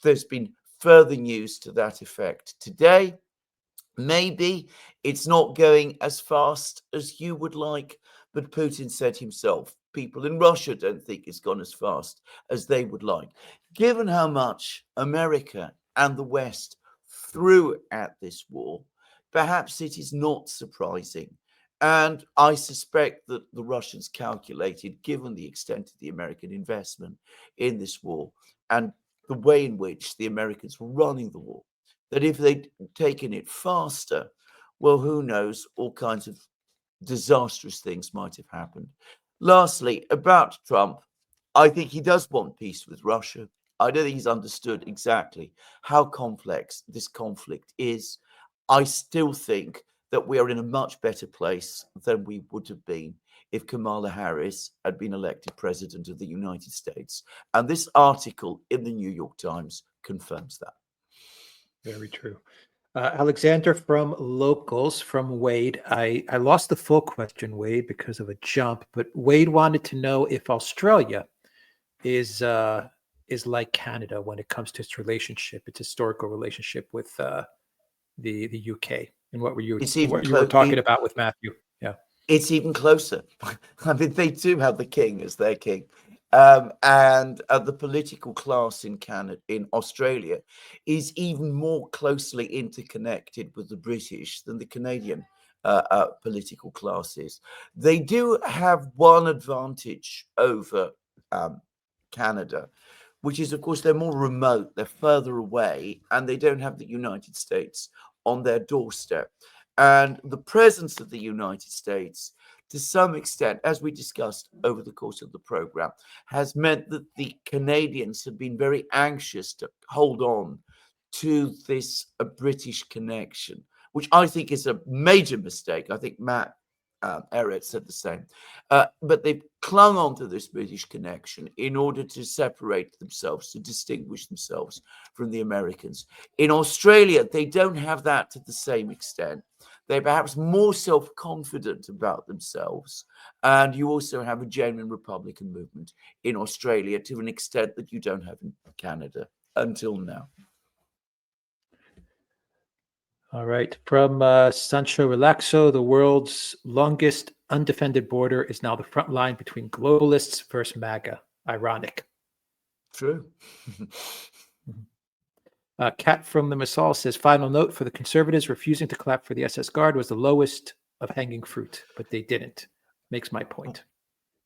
There's been further news to that effect today. Maybe it's not going as fast as you would like, but Putin said himself, people in Russia don't think it's gone as fast as they would like. Given how much America and the West threw at this war, perhaps it is not surprising. And I suspect that the Russians calculated, given the extent of the American investment in this war and the way in which the Americans were running the war, that if they'd taken it faster, well, who knows, all kinds of disastrous things might have happened. Lastly, about Trump, I think he does want peace with Russia. I don't think he's understood exactly how complex this conflict is. I still think that we are in a much better place than we would have been if Kamala Harris had been elected president of the United States. And this article in the New York Times confirms that. Very true. Alexander from Locals, from Wade. I lost the full question, Wade, because of a jump, but Wade wanted to know if Australia is like Canada when it comes to its relationship, its historical relationship with the UK, and what you were talking about with Matthew. Yeah, it's even closer. I mean, they do have the king as their king. And the political class in Canada, in Australia, is even more closely interconnected with the British than the Canadian political classes. They do have one advantage over Canada, which is, of course, they're more remote, they're further away, and they don't have the United States on their doorstep. And the presence of the United States, to some extent, as we discussed over the course of the program, has meant that the Canadians have been very anxious to hold on to this British connection, which I think is a major mistake. I think Matt Ehret said the same. But they've clung on to this British connection in order to separate themselves, to distinguish themselves from the Americans. In Australia, they don't have that to the same extent. They're perhaps more self-confident about themselves. And you also have a genuine Republican movement in Australia to an extent that you don't have in Canada until now. All right. From Sancho Relaxo, the world's longest undefended border is now the front line between globalists versus MAGA. Ironic. True. Kat from the Masal says, final note for the conservatives, refusing to clap for the SS Guard was the lowest of hanging fruit, but they didn't. Makes my point.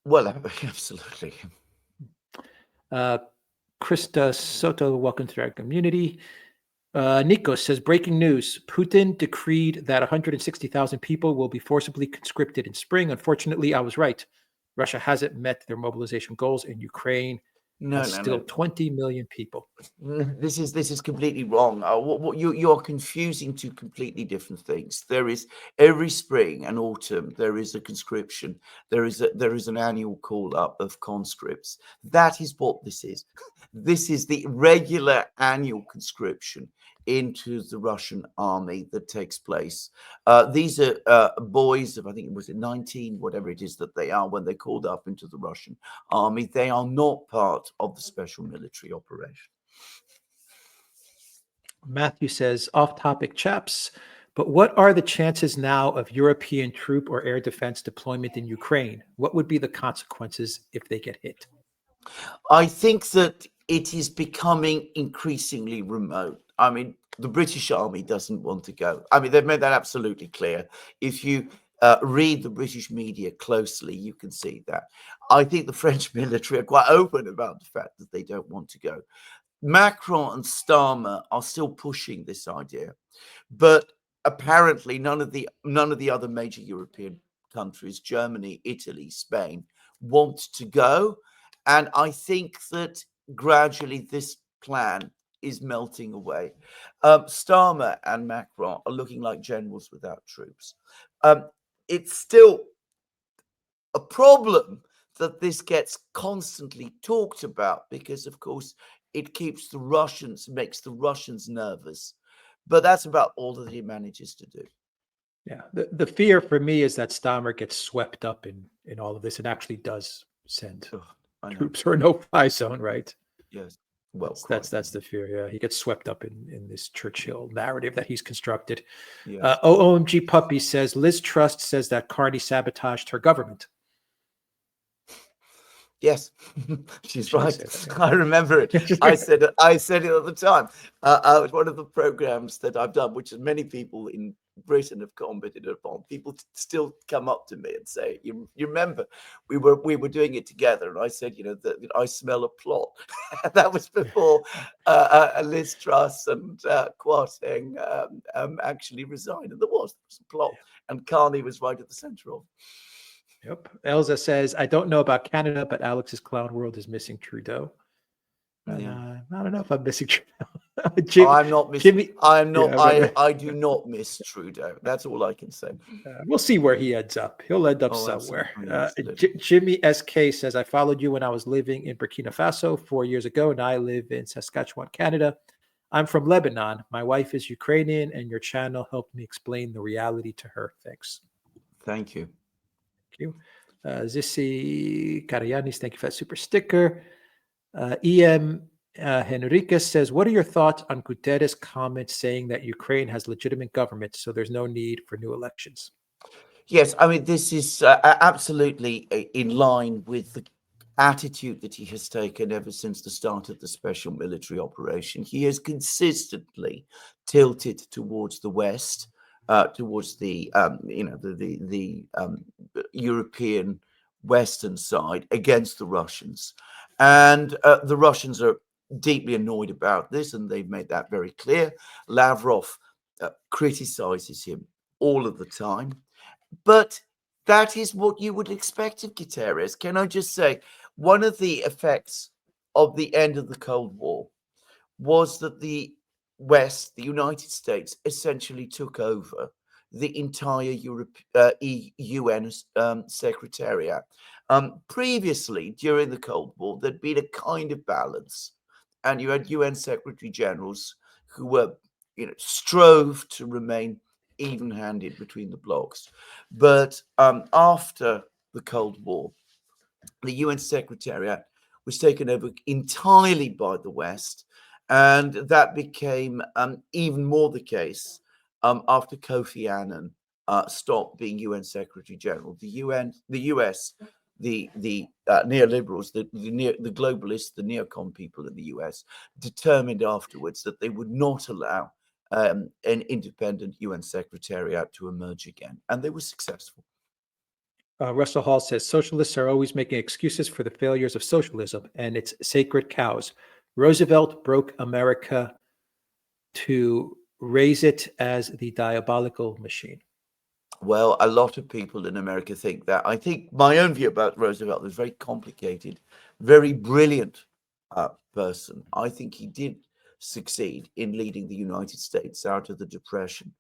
Well, absolutely. Krista Soto, welcome to our community. Nikos says, breaking news. Putin decreed that 160,000 people will be forcibly conscripted in spring. Unfortunately, I was right. Russia hasn't met their mobilization goals in Ukraine. Still 20 million people. This is completely wrong. What you are confusing two completely different things. There is every spring and autumn there is a conscription. There is an annual call up of conscripts. That is what this is. This is the regular annual conscription into the Russian army that takes place. These are boys of, I think it was 19, whatever it is that they are when they're called up into the Russian army. They are not part of the special military operation. Matthew says, off topic, chaps, but what are the chances now of European troop or air defense deployment in Ukraine? What would be the consequences if they get hit? I think that it is becoming increasingly remote. I mean, the British Army doesn't want to go. I mean, they've made that absolutely clear. If you read the British media closely, you can see that. I think the French military are quite open about the fact that they don't want to go. Macron and Starmer are still pushing this idea, but apparently none of the other major European countries, Germany, Italy, Spain, want to go. And I think that gradually this plan is melting away. Starmer and Macron are looking like generals without troops. It's still a problem that this gets constantly talked about because, of course, it makes the Russians nervous. But that's about all that he manages to do. Yeah, the fear for me is that Starmer gets swept up in all of this and actually does send troops or no-fly zone, right? Yes. Well, that's the fear. Yeah, he gets swept up in this Churchill narrative that he's constructed. Yes. OMG Puppy says Liz Truss says that Carney sabotaged her government. Yes, she's right. I remember it. I said it at the time. It was one of the programs that I've done, which many people in Britain have commented upon. People still come up to me and say, "You remember, we were doing it together," and I said, that I smell a plot. That was before Liz Truss and Kwarteng actually resigned, and there was a plot, and Carney was right at the centre of it. Yep. Elza says, I don't know about Canada, but Alex's clown world is missing Trudeau. I don't know if I'm missing Trudeau. I'm not missing. Jimmy, I'm not. I do not miss Trudeau. That's all I can say. We'll see where he ends up. He'll end up somewhere. Jimmy SK says, I followed you when I was living in Burkina Faso 4 years ago, and I live in Saskatchewan, Canada. I'm from Lebanon. My wife is Ukrainian, and your channel helped me explain the reality to her. Thanks. Thank you. Thank you. Zissi Karayanis, thank you for that super sticker. EM Henriquez says, what are your thoughts on Guterres' comments saying that Ukraine has legitimate government, so there's no need for new elections? Yes, I mean, this is absolutely in line with the attitude that he has taken ever since the start of the special military operation. He has consistently tilted towards the West, towards the European Western side against the Russians. And the Russians are deeply annoyed about this, and they've made that very clear. Lavrov criticizes him all of the time. But that is what you would expect of Guterres. Can I just say, one of the effects of the end of the Cold War was that the West, the United States, essentially took over the entire UN Secretariat. Previously, during the Cold War, there'd been a kind of balance, and you had UN Secretary Generals who were, strove to remain even-handed between the blocs. But after the Cold War, the UN Secretariat was taken over entirely by the West, and that became even more the case after Kofi Annan stopped being UN Secretary General. The US, the neoliberals, the globalists, the neocon people in the US determined afterwards that they would not allow an independent UN Secretariat to emerge again, and they were successful. Russell Hall says, socialists are always making excuses for the failures of socialism and its sacred cows. Roosevelt broke America to raise it as the diabolical machine. Well, a lot of people in America think that. I think my own view about Roosevelt is very complicated, very brilliant person. I think he did succeed in leading the United States out of the Depression.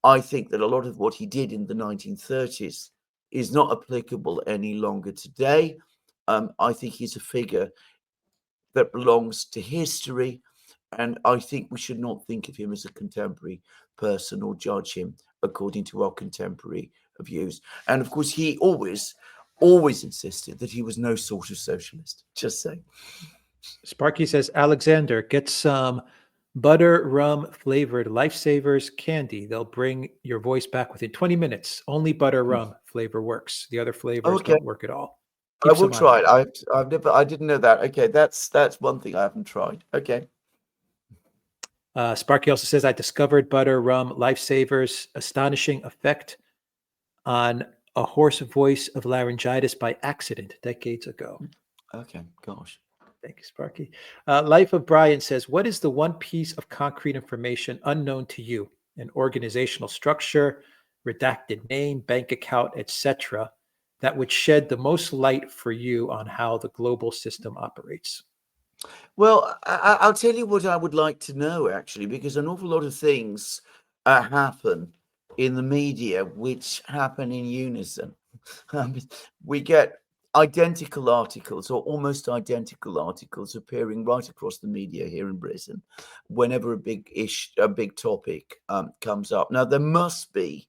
I think that a lot of what he did in the 1930s is not applicable any longer today. I think he's a figure that belongs to history, and I think we should not think of him as a contemporary person or judge him according to our contemporary views. And of course, he always insisted that he was no sort of socialist. Just saying. Sparky says, Alexander, get some butter rum flavored Lifesavers candy. They'll bring your voice back within 20 minutes. Only butter rum flavor works. The other flavors don't work at all. I will try it. I didn't know that. Okay, that's one thing I haven't tried. Okay. Sparky also says, I discovered butter rum Lifesavers, astonishing effect on a hoarse voice of laryngitis by accident decades ago. Okay, gosh. Thank you, Sparky. Life of Brian says, what is the one piece of concrete information unknown to you? An organizational structure, redacted name, bank account, etc., that would shed the most light for you on how the global system operates? Well, I'll tell you what I would like to know, actually, because an awful lot of things happen in the media which happen in unison. We get identical articles or almost identical articles appearing right across the media here in Britain whenever a big topic comes up. Now, there must be,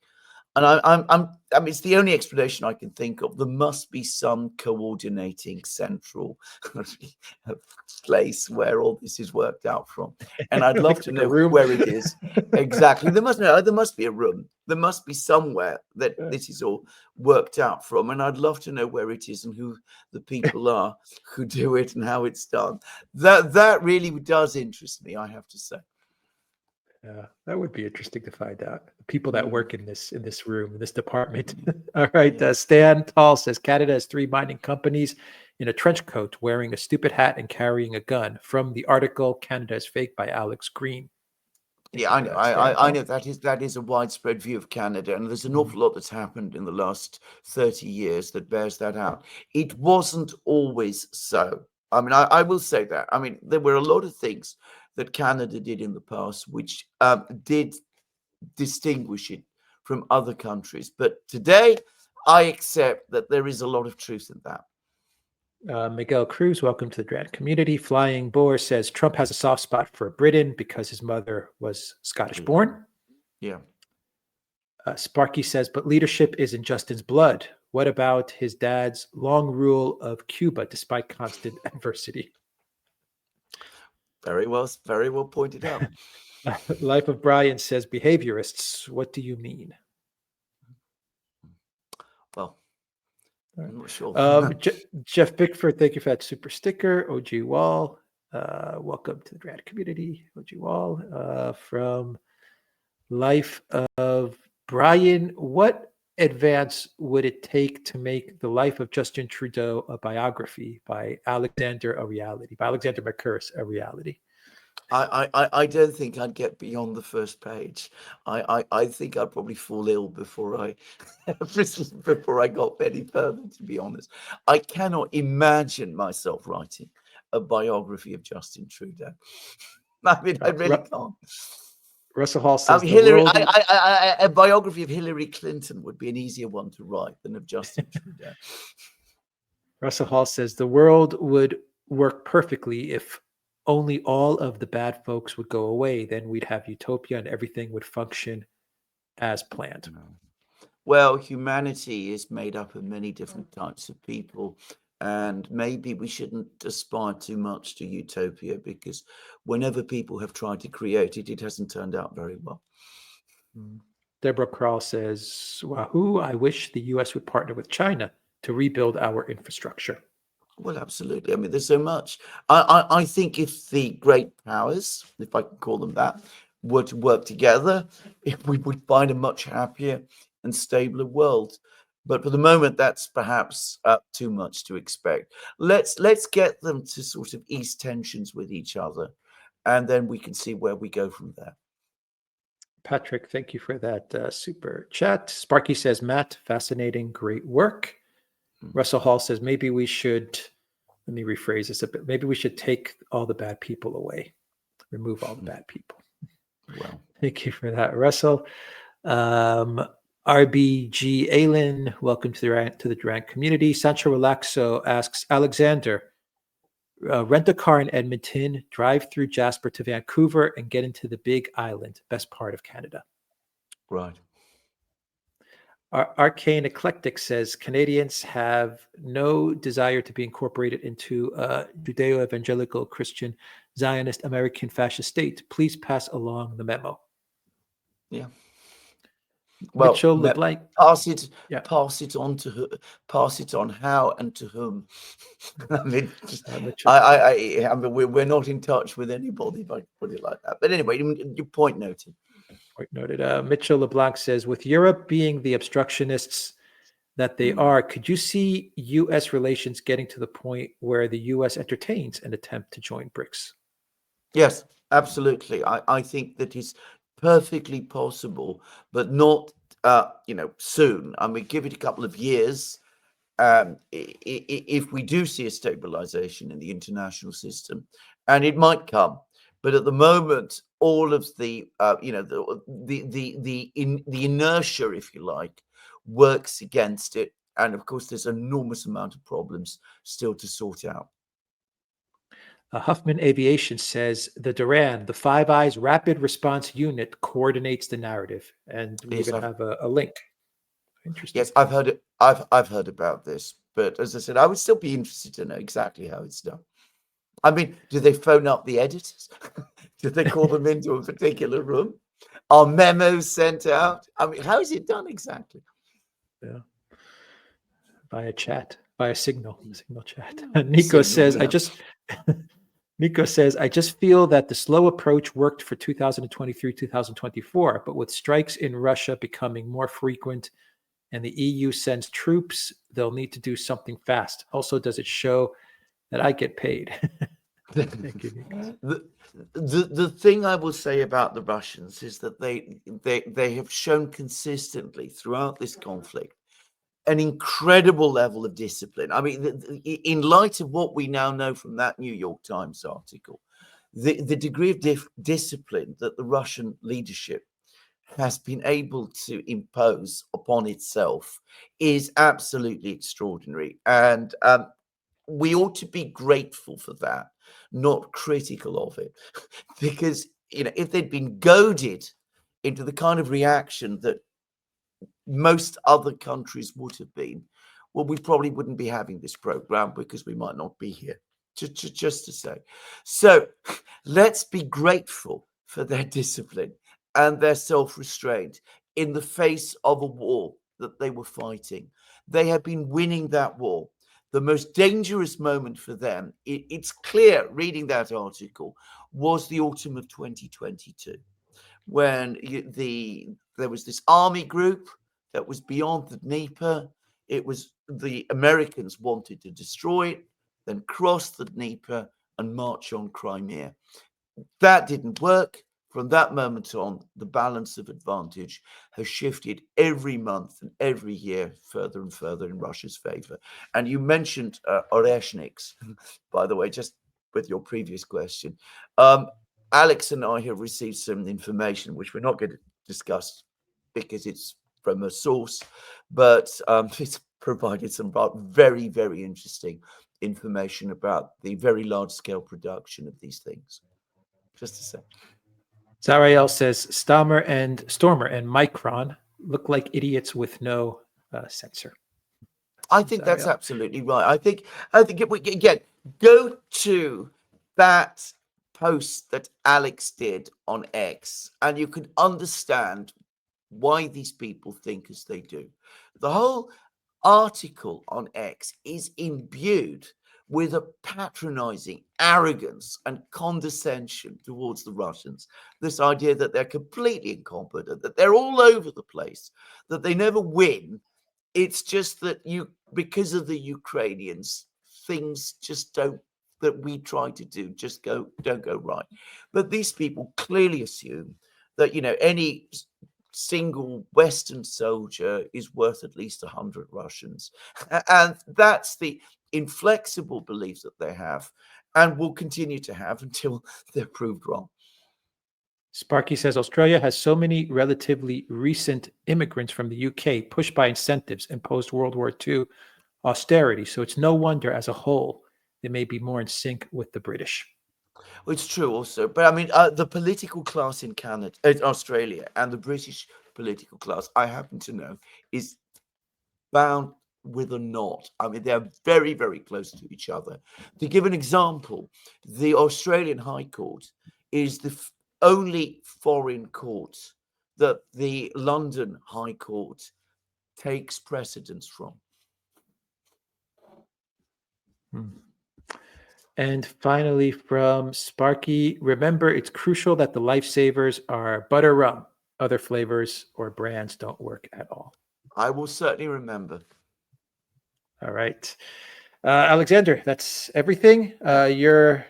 and I mean, it's the only explanation I can think of. There must be some coordinating central place where all this is worked out from, and I'd love to know where it is exactly. There must be a room. There must be somewhere that this is all worked out from, and I'd love to know where it is and who the people are who do it and how it's done. That really does interest me, I have to say. Yeah, that would be interesting to find out. The people that work in this room, in this department. All right. Stan Tall says Canada has 3 mining companies in a trench coat wearing a stupid hat and carrying a gun. From the article, Canada is fake by Alex Green. Yeah, I know. I know that is a widespread view of Canada, and there's an awful lot that's happened in the last 30 years that bears that out. It wasn't always so. I mean, I will say that. I mean, there were a lot of things that Canada did in the past which did distinguish it from other countries. But today, I accept that there is a lot of truth in that. Miguel Cruz, welcome to the Duran community. Flying Boar says Trump has a soft spot for Britain because his mother was Scottish born. Yeah. Sparky says, but leadership is in Justin's blood. What about his dad's long rule of Cuba despite constant adversity? Very well pointed out. Life of Brian says, behaviorists, what do you mean? Well, I'm not sure. Jeff Bickford, thank you for that super sticker. OG Wall, welcome to the Duran community. OG Wall, from Life of Brian, what advance would it take to make the life of Justin Trudeau a biography by Alexander Macurse a reality? I don't think I'd get beyond the first page. I think I'd probably fall ill before I got any further, to be honest. I cannot imagine myself writing a biography of Justin Trudeau. I mean, I really can't. Russell Hall says a biography of Hillary Clinton would be an easier one to write than of Justin Trudeau. Russell Hall says the world would work perfectly if only all of the bad folks would go away. Then we'd have utopia and everything would function as planned. Well, humanity is made up of many different types of people, and maybe we shouldn't aspire too much to utopia, because whenever people have tried to create it, it hasn't turned out very well. Deborah Krall says, Wahoo, I wish the US would partner with China to rebuild our infrastructure. Well, absolutely. I mean, there's so much. I think if the great powers, if I can call them that, were to work together, we would find a much happier and stabler world. But for the moment, that's perhaps too much to expect. Let's get them to sort of ease tensions with each other, and then we can see where we go from there. Patrick, thank you for that super chat. Sparky says, Matt, fascinating, great work. Russell Hall says, maybe we should, let me rephrase this a bit, maybe we should take all the bad people away, remove all the bad people. Well, thank you for that, Russell. RBG Aylin, welcome to the Duran community. Sancho Relaxo asks, Alexander, rent a car in Edmonton, drive through Jasper to Vancouver, and get into the Big Island, best part of Canada. Right. Arcane Eclectic says Canadians have no desire to be incorporated into a Judeo-evangelical Christian Zionist American fascist state. Please pass along the memo. Yeah. Well, Mitchell LeBlanc. Pass it on how and to whom. I mean, I mean, we're not in touch with anybody, if I can put it like that. But anyway, your point noted. Point noted. Mitchell LeBlanc says, with Europe being the obstructionists that they are, could you see U.S. relations getting to the point where the U.S. entertains an attempt to join BRICS? Yes, absolutely. I think that is perfectly possible, but not, soon. I mean, give it a couple of years. If we do see a stabilization in the international system, and it might come, but at the moment, all of the inertia, if you like, works against it, and of course, there's an enormous amount of problems still to sort out. Huffman Aviation says the Duran, the Five Eyes Rapid Response Unit, coordinates the narrative, and we even have a link. Interesting. Yes, I've heard it. I've heard about this, but as I said, I would still be interested to know exactly how it's done. I mean, do they phone up the editors? Do they call them into a particular room? Are memos sent out? I mean, how is it done exactly? Yeah, via chat, via signal chat. Nico says, Nico says, I just feel that the slow approach worked for 2023, 2024, but with strikes in Russia becoming more frequent and the EU sends troops, they'll need to do something fast. Also, does it show that I get paid? Thank you, Nico. The thing I will say about the Russians is that they have shown consistently throughout this conflict an incredible level of discipline. I mean, in light of what we now know from that New York Times article, the degree of discipline that the Russian leadership has been able to impose upon itself is absolutely extraordinary. And we ought to be grateful for that, not critical of it. Because, if they'd been goaded into the kind of reaction that most other countries would have been, well, we probably wouldn't be having this program, because we might not be here, just to say. So let's be grateful for their discipline and their self-restraint in the face of a war that they were fighting. They have been winning that war. The most dangerous moment for them, it's clear reading that article, was the autumn of 2022, when there was this army group that was beyond the Dnieper. It was the Americans wanted to destroy it, then cross the Dnieper and march on Crimea. That didn't work. From that moment on, the balance of advantage has shifted every month and every year further and further in Russia's favor. And you mentioned Oreshniks, by the way, just with your previous question. Alex and I have received some information, which we're not going to discuss because it's from a source, but it's provided some very, very interesting information about the very large-scale production of these things. Just to say. Zariel says Stormer and Micron look like idiots with no censor. I think that's absolutely right. I think if we again go to that post that Alex did on X, and you can understand why these people think as they do. The whole article on X is imbued with a patronizing arrogance and condescension towards the Russians. This idea that they're completely incompetent, that they're all over the place, that they never win. It's just that because of the Ukrainians, things just don't, that we try to do, just don't go right. But these people clearly assume that, any single Western soldier is worth at least 100 Russians. And that's the inflexible belief that they have and will continue to have until they're proved wrong. Sparky says Australia has so many relatively recent immigrants from the UK pushed by incentives and post-World War II austerity. So it's no wonder as a whole they may be more in sync with the British. Well, it's true also. But I mean, the political class in Australia and the British political class, I happen to know, is bound with a knot. I mean, they're very, very close to each other. To give an example, the Australian High Court is the only foreign court that the London High Court takes precedence from. And finally, from Sparky, remember, it's crucial that the lifesavers are butter rum. Other flavors or brands don't work at all. I will certainly remember. All right. Alexander, that's everything. Your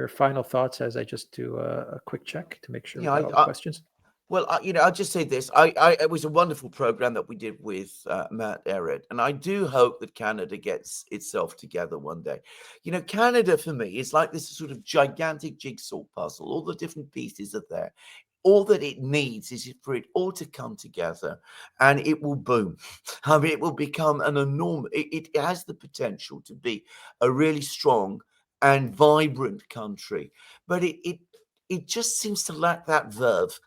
final thoughts as I just do a quick check to make sure we got all the questions. Well, I'll just say this. It was a wonderful program that we did with Matt Ehret, and I do hope that Canada gets itself together one day. Canada for me is like this sort of gigantic jigsaw puzzle. All the different pieces are there. All that it needs is for it all to come together, and it will boom. I mean, it will become an enormous. It has the potential to be a really strong and vibrant country, but it just seems to lack that verve,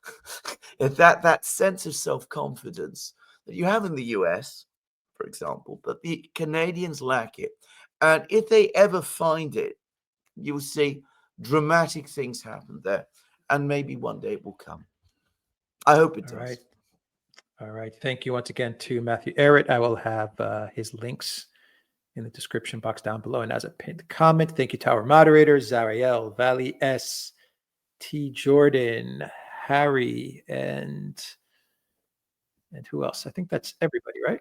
that sense of self-confidence that you have in the US, for example, but the Canadians lack it. And if they ever find it, you'll see dramatic things happen there. And maybe one day it will come. I hope it does. All right. Thank you once again to Matthew Ehret. I will have his links in the description box down below and as a pinned comment. Thank you to our moderators, Zariel, Valley S, T. Jordan, Harry, and who else? I think that's everybody, right?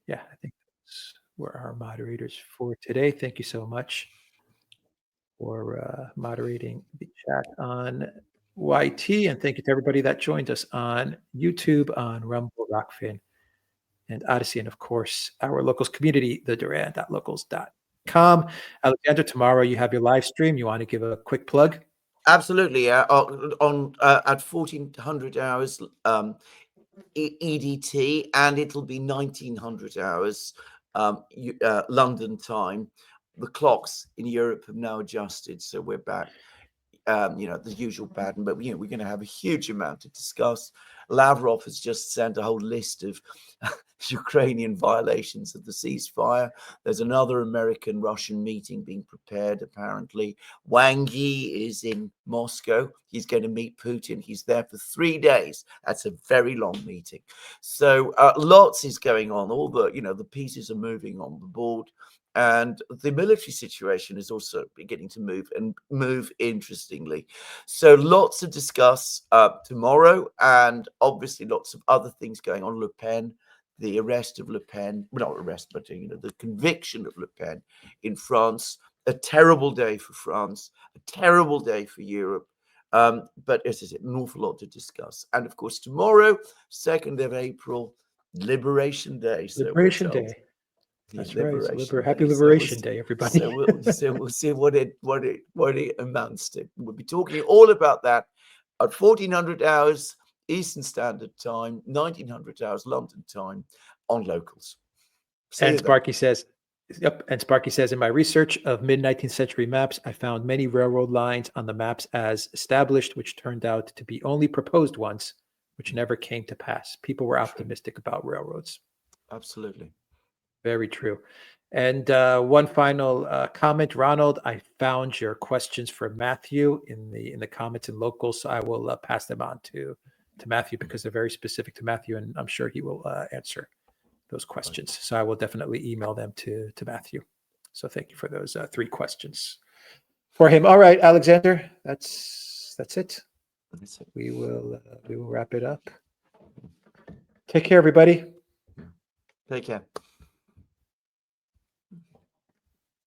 Yeah, I think those were our moderators for today. Thank you so much for moderating the chat on YT, and thank you to everybody that joined us on YouTube, on Rumble, Rockfin, and Odyssey, and of course our locals community, the Duran.locals.com. Alexander, tomorrow you have your live stream. You want to give a quick plug? Absolutely. At 1400 hours EDT, and it'll be 1900 hours London time. The clocks in Europe have now adjusted, so we're back. The usual pattern, but we're going to have a huge amount to discuss. Lavrov has just sent a whole list of Ukrainian violations of the ceasefire. There's another American-Russian meeting being prepared, apparently. Wang Yi is in Moscow. He's going to meet Putin. He's there for 3 days. That's a very long meeting. So lots is going on. All the, the pieces are moving on the board. And the military situation is also beginning to move interestingly. So lots to discuss tomorrow, and obviously lots of other things going on. Le Pen, the arrest of Le Pen, well, not arrest, but the conviction of Le Pen in France. A terrible day for France, a terrible day for Europe. But as I said, an awful lot to discuss. And of course, tomorrow, 2nd of April, Liberation Day. So Liberation Day. That's right. Happy Liberation Day, everybody. So we'll see what it amounts to. We'll be talking all about that at 1400 hours Eastern Standard Time, 1900 hours London time on Locals. And Sparky says, yep. And Sparky says, in my research of mid-19th century maps, I found many railroad lines on the maps as established, which turned out to be only proposed ones, which never came to pass. People were optimistic about railroads. Absolutely. Very true. And one final comment, Ronald, I found your questions for Matthew in the comments in Locals, so I will pass them on to Matthew because they're very specific to Matthew, and I'm sure he will answer those questions. So I will definitely email them to Matthew. So thank you for those 3 questions for him. All right, Alexander, that's it. We will wrap it up. Take care, everybody. Take care.